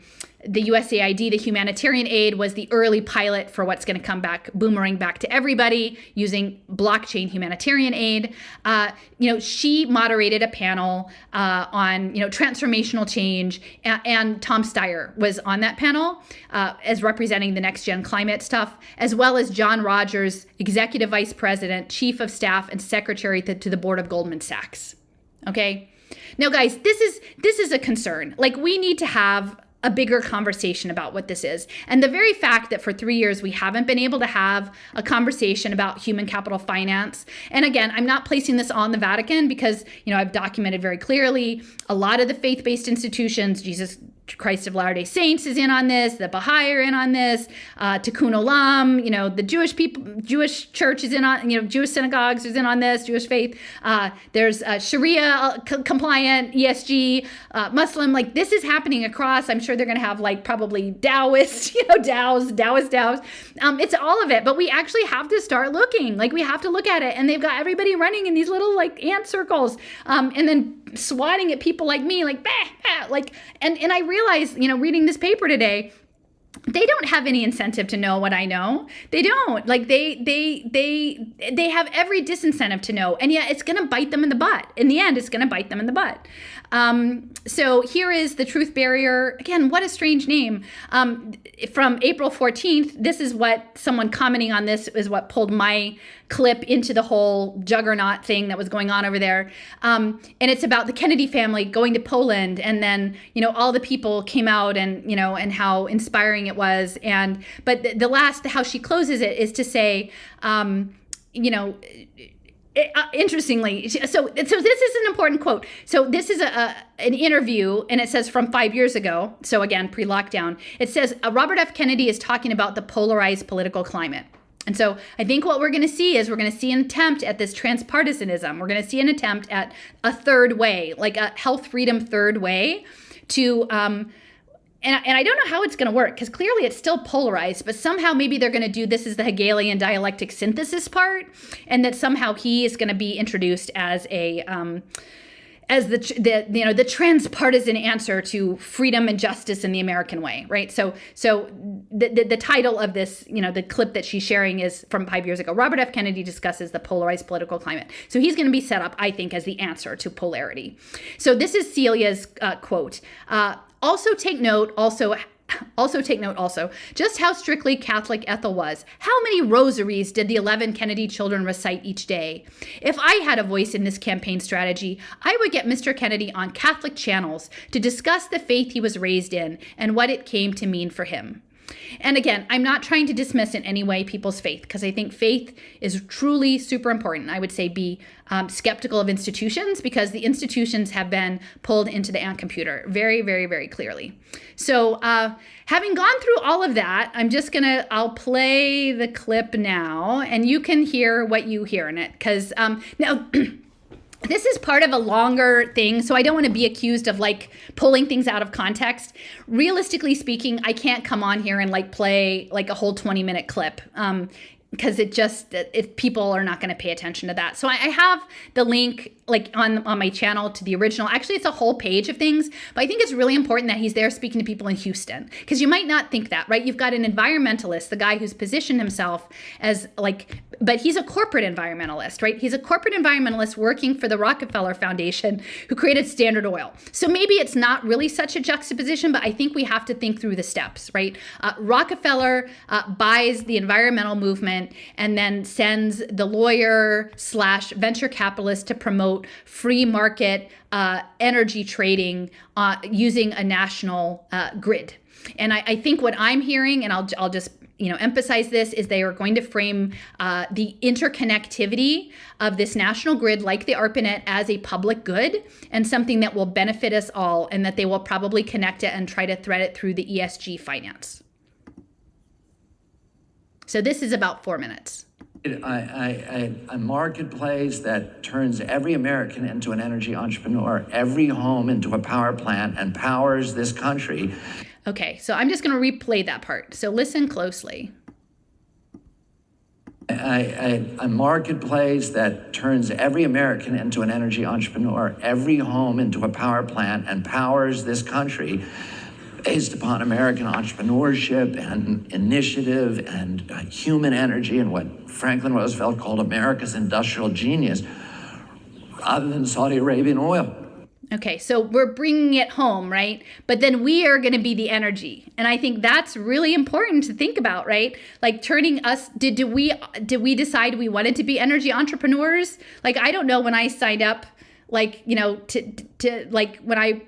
the USAID, the humanitarian aid, was the early pilot for what's going to come back, boomerang back to everybody using blockchain humanitarian aid. She moderated a panel on, transformational change, and Tom Steyer was on that panel as representing the next gen climate stuff, as well as John Rogers, executive vice president, chief of staff, and secretary to the board of Goldman Sachs. Okay. Now, guys, this is a concern. Like, we need to have a bigger conversation about what this is. And the very fact that for 3 years we haven't been able to have a conversation about human capital finance. And again, I'm not placing this on the Vatican because, I've documented very clearly a lot of the faith-based institutions, Jesus Christ of Latter-day Saints is in on this, the Baha'i are in on this, Tikkun Olam, the Jewish church is in on, Jewish synagogues is in on this, Jewish faith. There's Sharia compliant, ESG, Muslim, like this is happening across. I'm sure they're going to have like probably Taoist, Taoist. It's all of it, but we actually have to start looking, like we have to look at it. And they've got everybody running in these little like ant circles, and then swatting at people like me, like, bah, bah, like, and I realized, reading this paper today, they don't have any incentive to know what I know. They don't. Like they have every disincentive to know, and yet it's going to bite them in the butt. In the end, it's going to bite them in the butt. So here is the Truth Barrier. Again, what a strange name. From April 14th, this is what someone commenting on this is what pulled my clip into the whole juggernaut thing that was going on over there. And it's about the Kennedy family going to Poland. And then, all the people came out and, and how inspiring it was. But the last, how she closes it is to say, interestingly, so this is an important quote. So this is an interview, and it says from 5 years ago. So again, pre-lockdown. It says Robert F. Kennedy is talking about the polarized political climate. And so I think what we're going to see is we're going to see an attempt at this transpartisanism. We're going to see an attempt at a third way, like a health freedom third way to and I don't know how it's going to work, because clearly it's still polarized, but somehow maybe they're going to do this as the Hegelian dialectic synthesis part, and that somehow he is going to be introduced as a as the transpartisan answer to freedom and justice in the American way, right? So the title of this, the clip that she's sharing is from 5 years ago. Robert F. Kennedy discusses the polarized political climate. So he's going to be set up, I think, as the answer to polarity. So this is Celia's quote. Also take note just how strictly Catholic Ethel was. How many rosaries did the 11 Kennedy children recite each day? If I had a voice in this campaign strategy, I would get Mr. Kennedy on Catholic channels to discuss the faith he was raised in and what it came to mean for him. And again, I'm not trying to dismiss in any way people's faith, because I think faith is truly super important. I would say be skeptical of institutions, because the institutions have been pulled into the ant computer very, very, very clearly. So having gone through all of that, I'll play the clip now, and you can hear what you hear in it. Because now... This is part of a longer thing, so I don't want to be accused of pulling things out of context. Realistically speaking, I can't come on here and play a whole 20-minute clip. Because if people are not going to pay attention to that. So I have the link on my channel to the original. Actually, it's a whole page of things, but I think it's really important that he's there speaking to people in Houston, because you might not think that, right? You've got an environmentalist, the guy who's positioned himself as but he's a corporate environmentalist, right? He's a corporate environmentalist working for the Rockefeller Foundation, who created Standard Oil. So maybe it's not really such a juxtaposition, but I think we have to think through the steps, right? Rockefeller buys the environmental movement and then sends the lawyer/venture capitalist to promote free market energy trading using a national grid. And I think what I'm hearing, and I'll just emphasize this, is they are going to frame the interconnectivity of this national grid, like the ARPANET, as a public good and something that will benefit us all, and that they will probably connect it and try to thread it through the ESG finance. So this is about 4 minutes. A marketplace that turns every American into an energy entrepreneur, every home into a power plant, and powers this country. Okay, so I'm just going to replay that part. So listen closely. A marketplace that turns every American into an energy entrepreneur, every home into a power plant, and powers this country, based upon American entrepreneurship and initiative and human energy and what Franklin Roosevelt called America's industrial genius, rather than Saudi Arabian oil. Okay, so we're bringing it home, right? But then we are going to be the energy. And I think that's really important to think about, right? Turning us, did we decide we wanted to be energy entrepreneurs? I don't know, when I signed up, to when I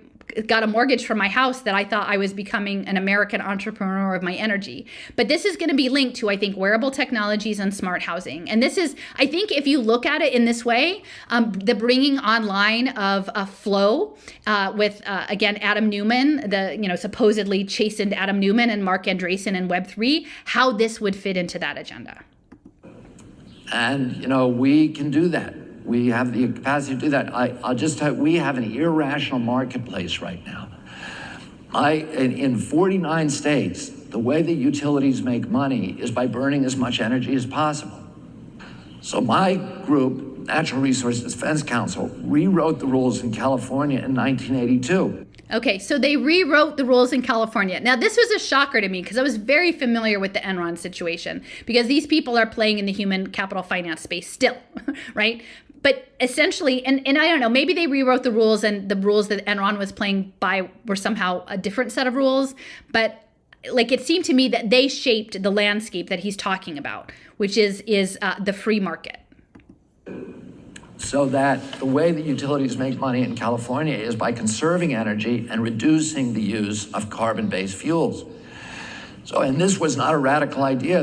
got a mortgage for my house, that I thought I was becoming an American entrepreneur of my energy. But this is going to be linked to, I think, wearable technologies and smart housing. And this is, I think, if you look at it in this way, the bringing online of a flow with, again, Adam Newman, the supposedly chastened Adam Newman, and Mark Andreessen in Web3, how this would fit into that agenda. And, we can do that. We have the capacity to do that. I'll just tell you, we have an irrational marketplace right now. In 49 states, the way the utilities make money is by burning as much energy as possible. So my group, Natural Resource Defense Council, rewrote the rules in California in 1982. Okay, so they rewrote the rules in California. Now, this was a shocker to me because I was very familiar with the Enron situation because these people are playing in the human capital finance space still, right? But essentially, and I don't know, maybe they rewrote the rules and the rules that Enron was playing by were somehow a different set of rules. But like it seemed to me that they shaped the landscape that he's talking about, which is the free market. So that the way that utilities make money in California is by conserving energy and reducing the use of carbon-based fuels. So, and this was not a radical idea.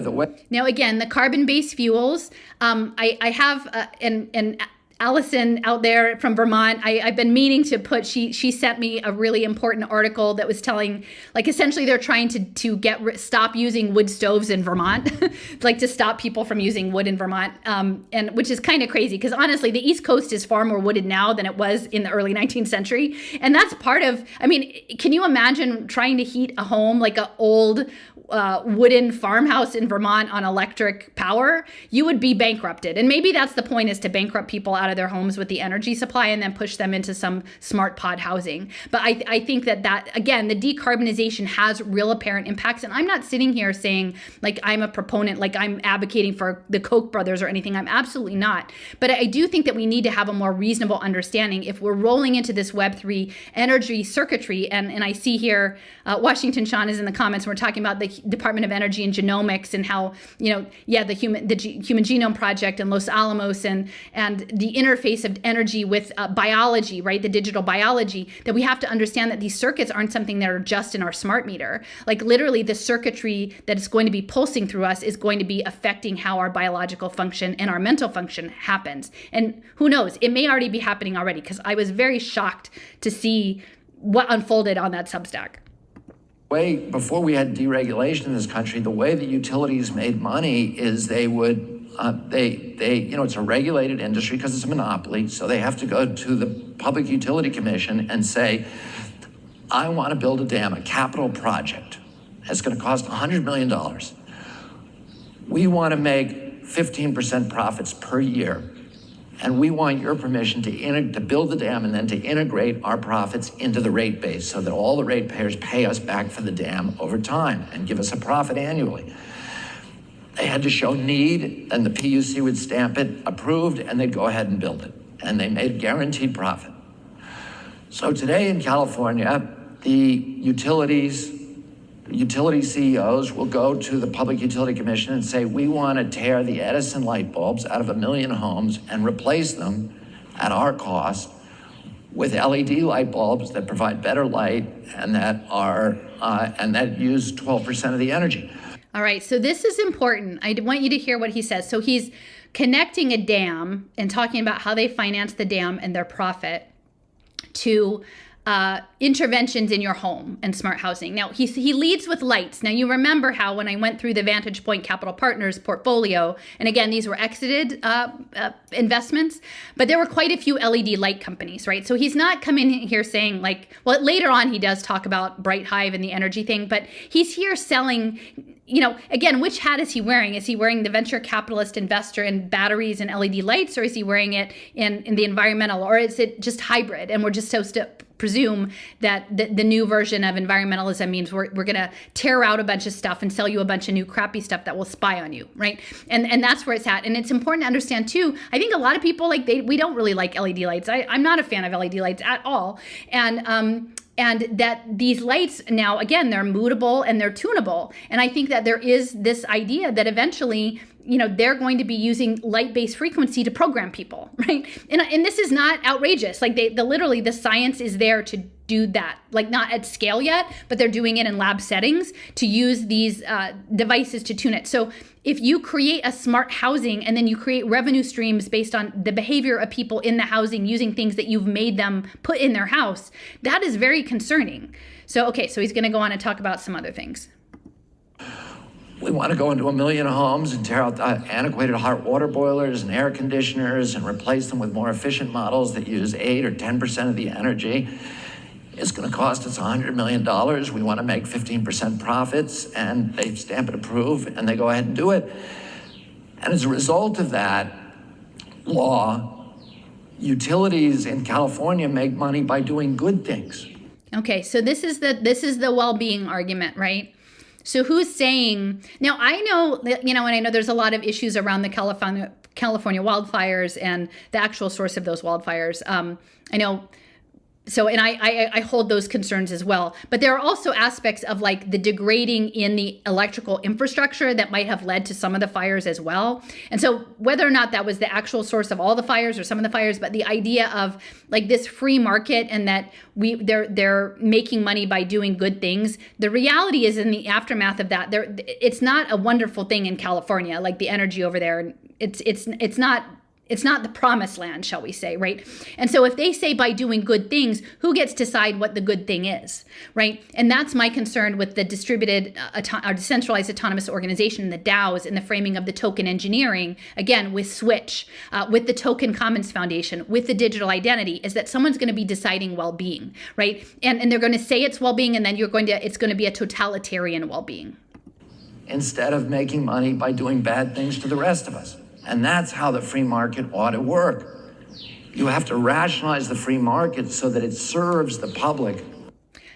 Now, again, the carbon-based fuels, I have, and Allison out there from Vermont, I've been meaning to put, she sent me a really important article that was telling, like, essentially they're trying to stop using wood stoves in Vermont, like to stop people from using wood in Vermont, and which is kind of crazy because honestly, the East Coast is far more wooded now than it was in the early 19th century. And that's part of, I mean, can you imagine trying to heat a home like an old wooden farmhouse in Vermont on electric power? You would be bankrupted. And maybe that's the point, is to bankrupt people out of their homes with the energy supply and then push them into some smart pod housing. But I think that again, the decarbonization has real apparent impacts. And I'm not sitting here saying like I'm a proponent, like I'm advocating for the Koch brothers or anything. I'm absolutely not. But I do think that we need to have a more reasonable understanding if we're rolling into this Web3 energy circuitry. And I see here, Washington Sean is in the comments. We're talking about the Department of Energy and Genomics and how, the Human Genome Project and Los Alamos and the interface of energy with biology, right? The digital biology, that we have to understand that these circuits aren't something that are just in our smart meter. Like literally the circuitry that is going to be pulsing through us is going to be affecting how our biological function and our mental function happens. And who knows, it may already be happening already, because I was very shocked to see what unfolded on that Substack. Before we had deregulation in this country, the way that utilities made money is they would, it's a regulated industry because it's a monopoly. So they have to go to the Public Utility Commission and say, I want to build a dam, a capital project. It's going to cost $100 million. We want to make 15% profits per year. And we want your permission to build the dam and then to integrate our profits into the rate base so that all the ratepayers pay us back for the dam over time and give us a profit annually. They had to show need, and the PUC would stamp it, approved, and they'd go ahead and build it. And they made guaranteed profit. So today in California, the utility CEOs will go to the Public Utility Commission and say, we want to tear the Edison light bulbs out of 1 million homes and replace them at our cost with LED light bulbs that provide better light and that use 12% of the energy. All right, so this is important. I want you to hear what he says. So he's connecting a dam and talking about how they finance the dam and their profit to interventions in your home and smart housing. Now, he leads with lights. Now, you remember how when I went through the Vantage Point Capital Partners portfolio, and again, these were exited investments, but there were quite a few LED light companies, right? So he's not coming in here saying like, well, later on he does talk about Bright Hive and the energy thing, but he's here selling, again, which hat is he wearing? Is he wearing the venture capitalist investor in batteries and LED lights, or is he wearing it in the environmental, or is it just hybrid? And we're just supposed to presume that the new version of environmentalism means we're going to tear out a bunch of stuff and sell you a bunch of new crappy stuff that will spy on you, right? And that's where it's at. And it's important to understand too, I think a lot of people we don't really like LED lights. I'm not a fan of LED lights at all. And that these lights now, again, they're moodable and they're tunable. And I think that there is this idea that eventually, they're going to be using light-based frequency to program people, right? And this is not outrageous. Like literally the science is there to do that, like not at scale yet, but they're doing it in lab settings to use these devices to tune it. So if you create a smart housing and then you create revenue streams based on the behavior of people in the housing using things that you've made them put in their house, that is very concerning. So he's going to go on and talk about some other things. We want to go into 1 million homes and tear out the antiquated hot water boilers and air conditioners and replace them with more efficient models that use 8 or 10% of the energy. It's going to cost us $100 million. We want to make 15% profits, and they stamp it approve, and they go ahead and do it. And as a result of that law, utilities in California make money by doing good things. Okay, so this is the well-being argument, right? So who's saying now? I know that, and I know there's a lot of issues around the California wildfires and the actual source of those wildfires. I know. So, and I hold those concerns as well. But there are also aspects of like the degrading in the electrical infrastructure that might have led to some of the fires as well. And so whether or not that was the actual source of all the fires or some of the fires, but the idea of like this free market and that they're making money by doing good things. The reality is in the aftermath of that, it's not a wonderful thing in California, like the energy over there. It's not the promised land, shall we say, right? And so if they say by doing good things, who gets to decide what the good thing is, right? And that's my concern with the distributed or decentralized autonomous organization, the DAOs, in the framing of the token engineering, again, with Switch, with the Token Commons Foundation, with the digital identity, is that someone's going to be deciding well-being, right? And they're going to say it's well-being, and then it's going to be a totalitarian well-being. Instead of making money by doing bad things to the rest of us. And that's how the free market ought to work. You have to rationalize the free market so that it serves the public.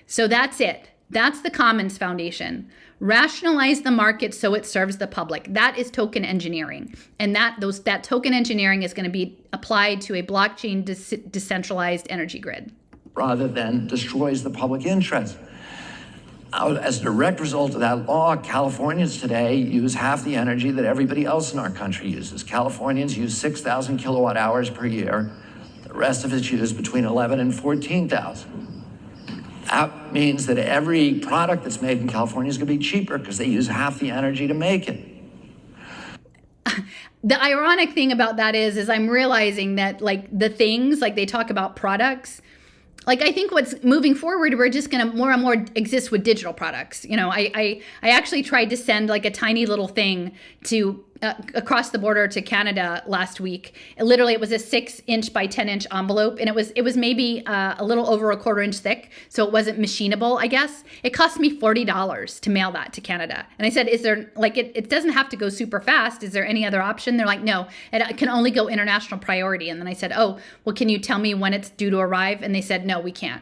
So that's it. That's the Commons Foundation. Rationalize the market so it serves the public. That is token engineering. And that token engineering is going to be applied to a blockchain decentralized energy grid. Rather than destroys the public interest. As a direct result of that law, Californians today use half the energy that everybody else in our country uses. Californians use 6,000 kilowatt hours per year. The rest of us use between 11 and 14,000. That means that every product that's made in California is going to be cheaper because they use half the energy to make it. The ironic thing about that is I'm realizing that like the things, like they talk about products, like I think what's moving forward, we're just going to more and more exist with digital products. I actually tried to send like a tiny little thing to across the border to Canada last week. It was a 6-inch by 10-inch envelope, and it was maybe a little over a 1/4 inch thick, so it wasn't machinable, I guess. It cost me $40 to mail that to Canada. And I said, is there, like, it doesn't have to go super fast. Is there any other option? They're like, no, it can only go international priority. And then I said, oh, well, can you tell me when it's due to arrive? And they said, no, we can't.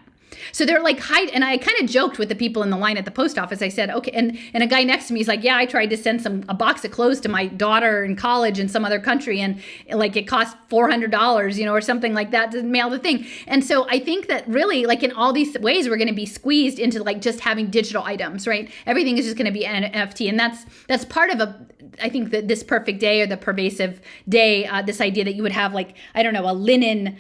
So they're like, and I kind of joked with the people in the line at the post office. I said, okay. And a guy next to me is like, yeah, I tried to send a box of clothes to my daughter in college in some other country. And like, it cost $400, or something like that to mail the thing. And so I think that really, like in all these ways, we're going to be squeezed into like just having digital items, right? Everything is just going to be an NFT. And that's part of I think that this perfect day or the pervasive day, this idea that you would have like, I don't know, a linen,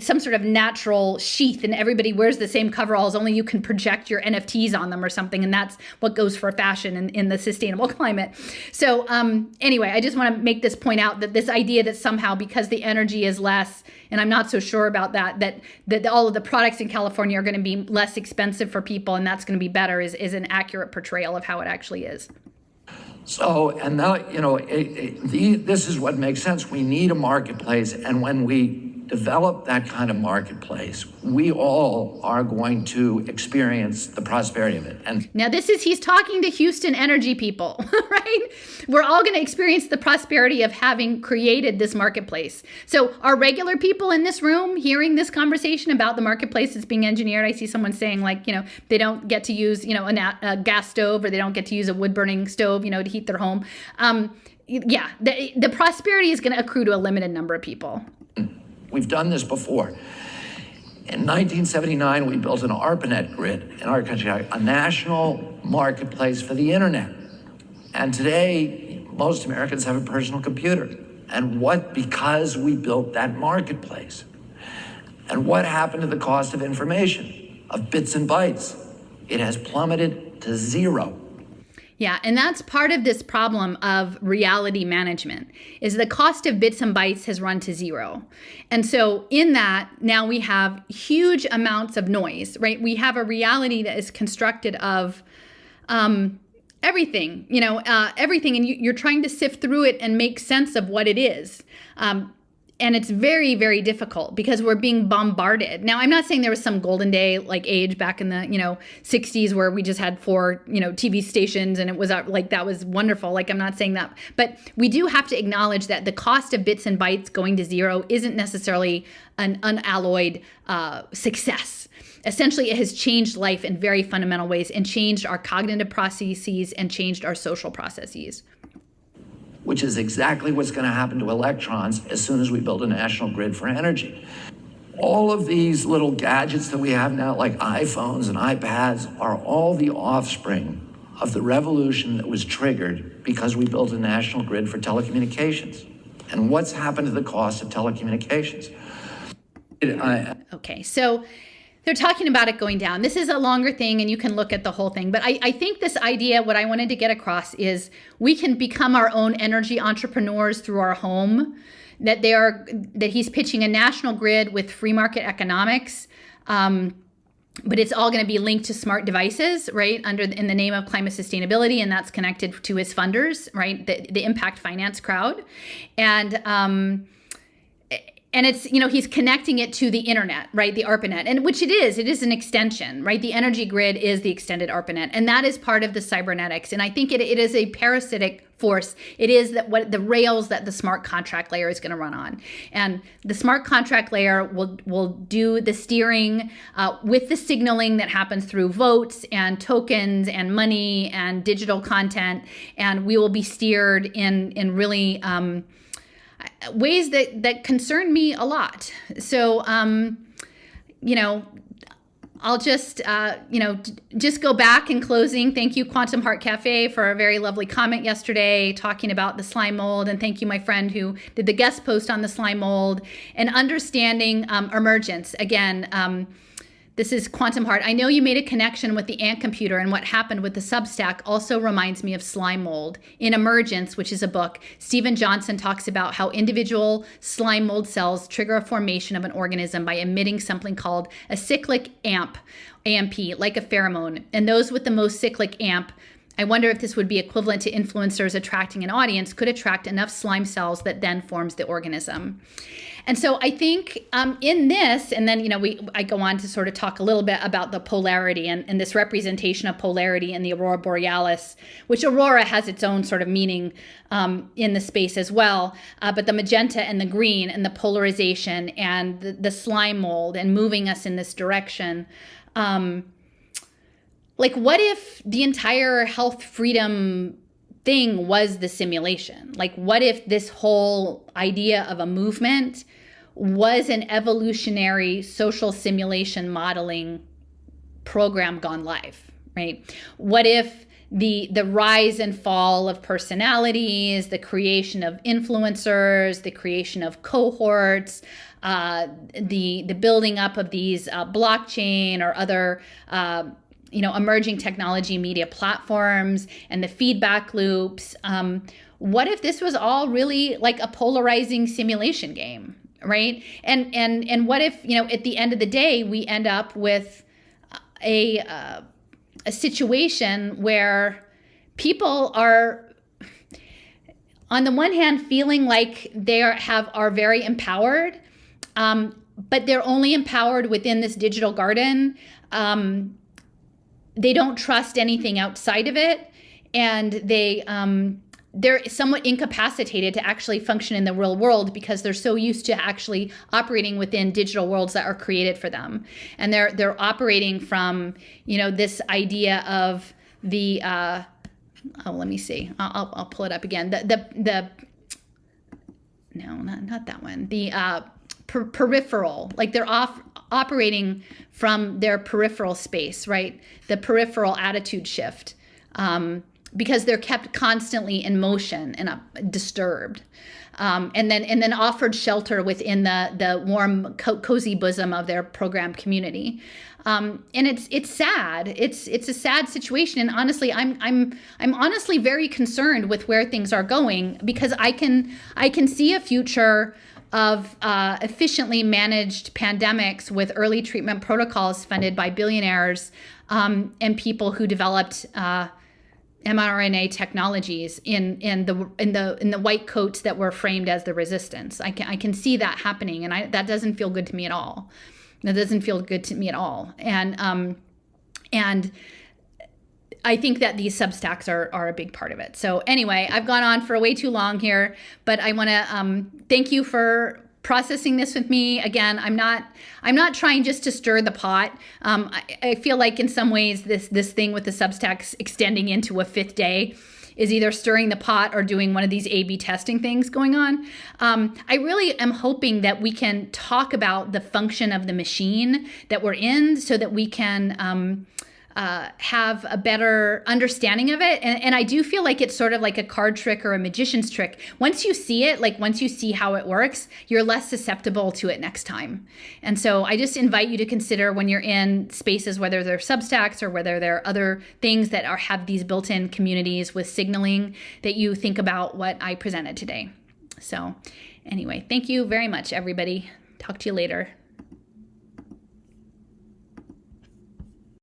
some sort of natural sheath, and everybody wears the same coveralls, only you can project your NFTs on them or something. And that's what goes for fashion in the sustainable climate. So anyway, I just want to make this point out that this idea that somehow because the energy is less, and I'm not so sure about that all of the products in California are going to be less expensive for people and that's going to be better is an accurate portrayal of how it actually is. So, and now, this is what makes sense. We need a marketplace. And when we develop that kind of marketplace, we all are going to experience the prosperity of it. And now he's talking to Houston energy people, right? We're all going to experience the prosperity of having created this marketplace. So are regular people in this room hearing this conversation about the marketplace that's being engineered? I see someone saying like, they don't get to use, a gas stove, or they don't get to use a wood burning stove, to heat their home. The prosperity is going to accrue to a limited number of people. We've done this before. In 1979, we built an ARPANET grid in our country, a national marketplace for the internet. And today, most Americans have a personal computer. And because we built that marketplace. And what happened to the cost of information, of bits and bytes? It has plummeted to zero. Yeah, and that's part of this problem of reality management, is the cost of bits and bytes has run to zero. And so in that, now we have huge amounts of noise, right? We have a reality that is constructed of everything, everything, and you're trying to sift through it and make sense of what it is. And it's very, very difficult because we're being bombarded. Now, I'm not saying there was some golden day like age back in the, 60s where we just had 4, TV stations and it was like, that was wonderful. Like, I'm not saying that. But we do have to acknowledge that the cost of bits and bytes going to zero isn't necessarily an unalloyed success. essentially it has changed life in very fundamental ways and changed our cognitive processes and changed our social processes. Which is exactly what's going to happen to electrons as soon as we build a national grid for energy. All of these little gadgets that we have now, like iPhones and iPads, are all the offspring of the revolution that was triggered because we built a national grid for telecommunications. And what's happened to the cost of telecommunications? Okay, so they're talking about it going down. This is a longer thing, and you can look at the whole thing. But I think this idea, what I wanted to get across is we can become our own energy entrepreneurs through our home. That he's pitching a national grid with free market economics. But it's all going to be linked to smart devices, right? In the name of climate sustainability, and that's connected to his funders, right? The impact finance crowd, and it's, he's connecting it to the internet, right? The ARPANET, and which it is an extension, right? The energy grid is the extended ARPANET, and that is part of the cybernetics. And I think it is a parasitic force. It is what the rails that the smart contract layer is going to run on. And the smart contract layer will do the steering with the signaling that happens through votes and tokens and money and digital content. And we will be steered in really ways that concern me a lot. So, I'll just, just go back in closing. Thank you, Quantum Heart Cafe, for a very lovely comment yesterday talking about the slime mold. And thank you, my friend who did the guest post on the slime mold and understanding emergence. Again, this is Quantum Heart. I know you made a connection with the ant computer, and what happened with the Substack also reminds me of slime mold. In Emergence, which is a book, Stephen Johnson talks about how individual slime mold cells trigger a formation of an organism by emitting something called a cyclic AMP, like a pheromone. And those with the most cyclic AMP, I wonder if this would be equivalent to influencers attracting an audience, could attract enough slime cells that then forms the organism. And so I think in this, and then, I go on to sort of talk a little bit about the polarity and this representation of polarity in the aurora borealis, which aurora has its own sort of meaning in the space as well. But the magenta and the green and the polarization and the slime mold and moving us in this direction. What if the entire health freedom thing was the simulation? What if this whole idea of a movement was an evolutionary social simulation modeling program gone live, right? What if the rise and fall of personalities, the creation of influencers, the creation of cohorts, the building up of these blockchain or other emerging technology media platforms and the feedback loops. What if this was all really like a polarizing simulation game, right? And what if, at the end of the day, we end up with a situation where people are, on the one hand, feeling like they are very empowered, but they're only empowered within this digital garden. They don't trust anything outside of it, and they're somewhat incapacitated to actually function in the real world because they're so used to actually operating within digital worlds that are created for them, and they're operating from this idea of the let me see, I'll pull it up again. No, not that one. The peripheral, like they're operating from their peripheral space, right? The peripheral attitude shift, because they're kept constantly in motion and disturbed, and then offered shelter within the warm, cozy bosom of their programmed community. And it's sad. It's a sad situation. And honestly, I'm honestly very concerned with where things are going, because I can see a future of efficiently managed pandemics with early treatment protocols funded by billionaires and people who developed mRNA technologies in the white coats that were framed as the resistance. I can see that happening, and that doesn't feel good to me at all. That doesn't feel good to me at all. And I think that these Substacks are a big part of it. So anyway, I've gone on for way too long here, but I want to thank you for processing this with me. Again, I'm not trying just to stir the pot. I feel like in some ways this thing with the Substacks extending into a 5th day is either stirring the pot or doing one of these A/B testing things going on. I really am hoping that we can talk about the function of the machine that we're in so that we can have a better understanding of it. And I do feel like it's sort of like a card trick or a magician's trick. Once you see it, like once you see how it works, you're less susceptible to it next time. And so I just invite you to consider when you're in spaces, whether they're Substacks or whether they're other things that have these built-in communities with signaling, that you think about what I presented today. So anyway, thank you very much, everybody. Talk to you later.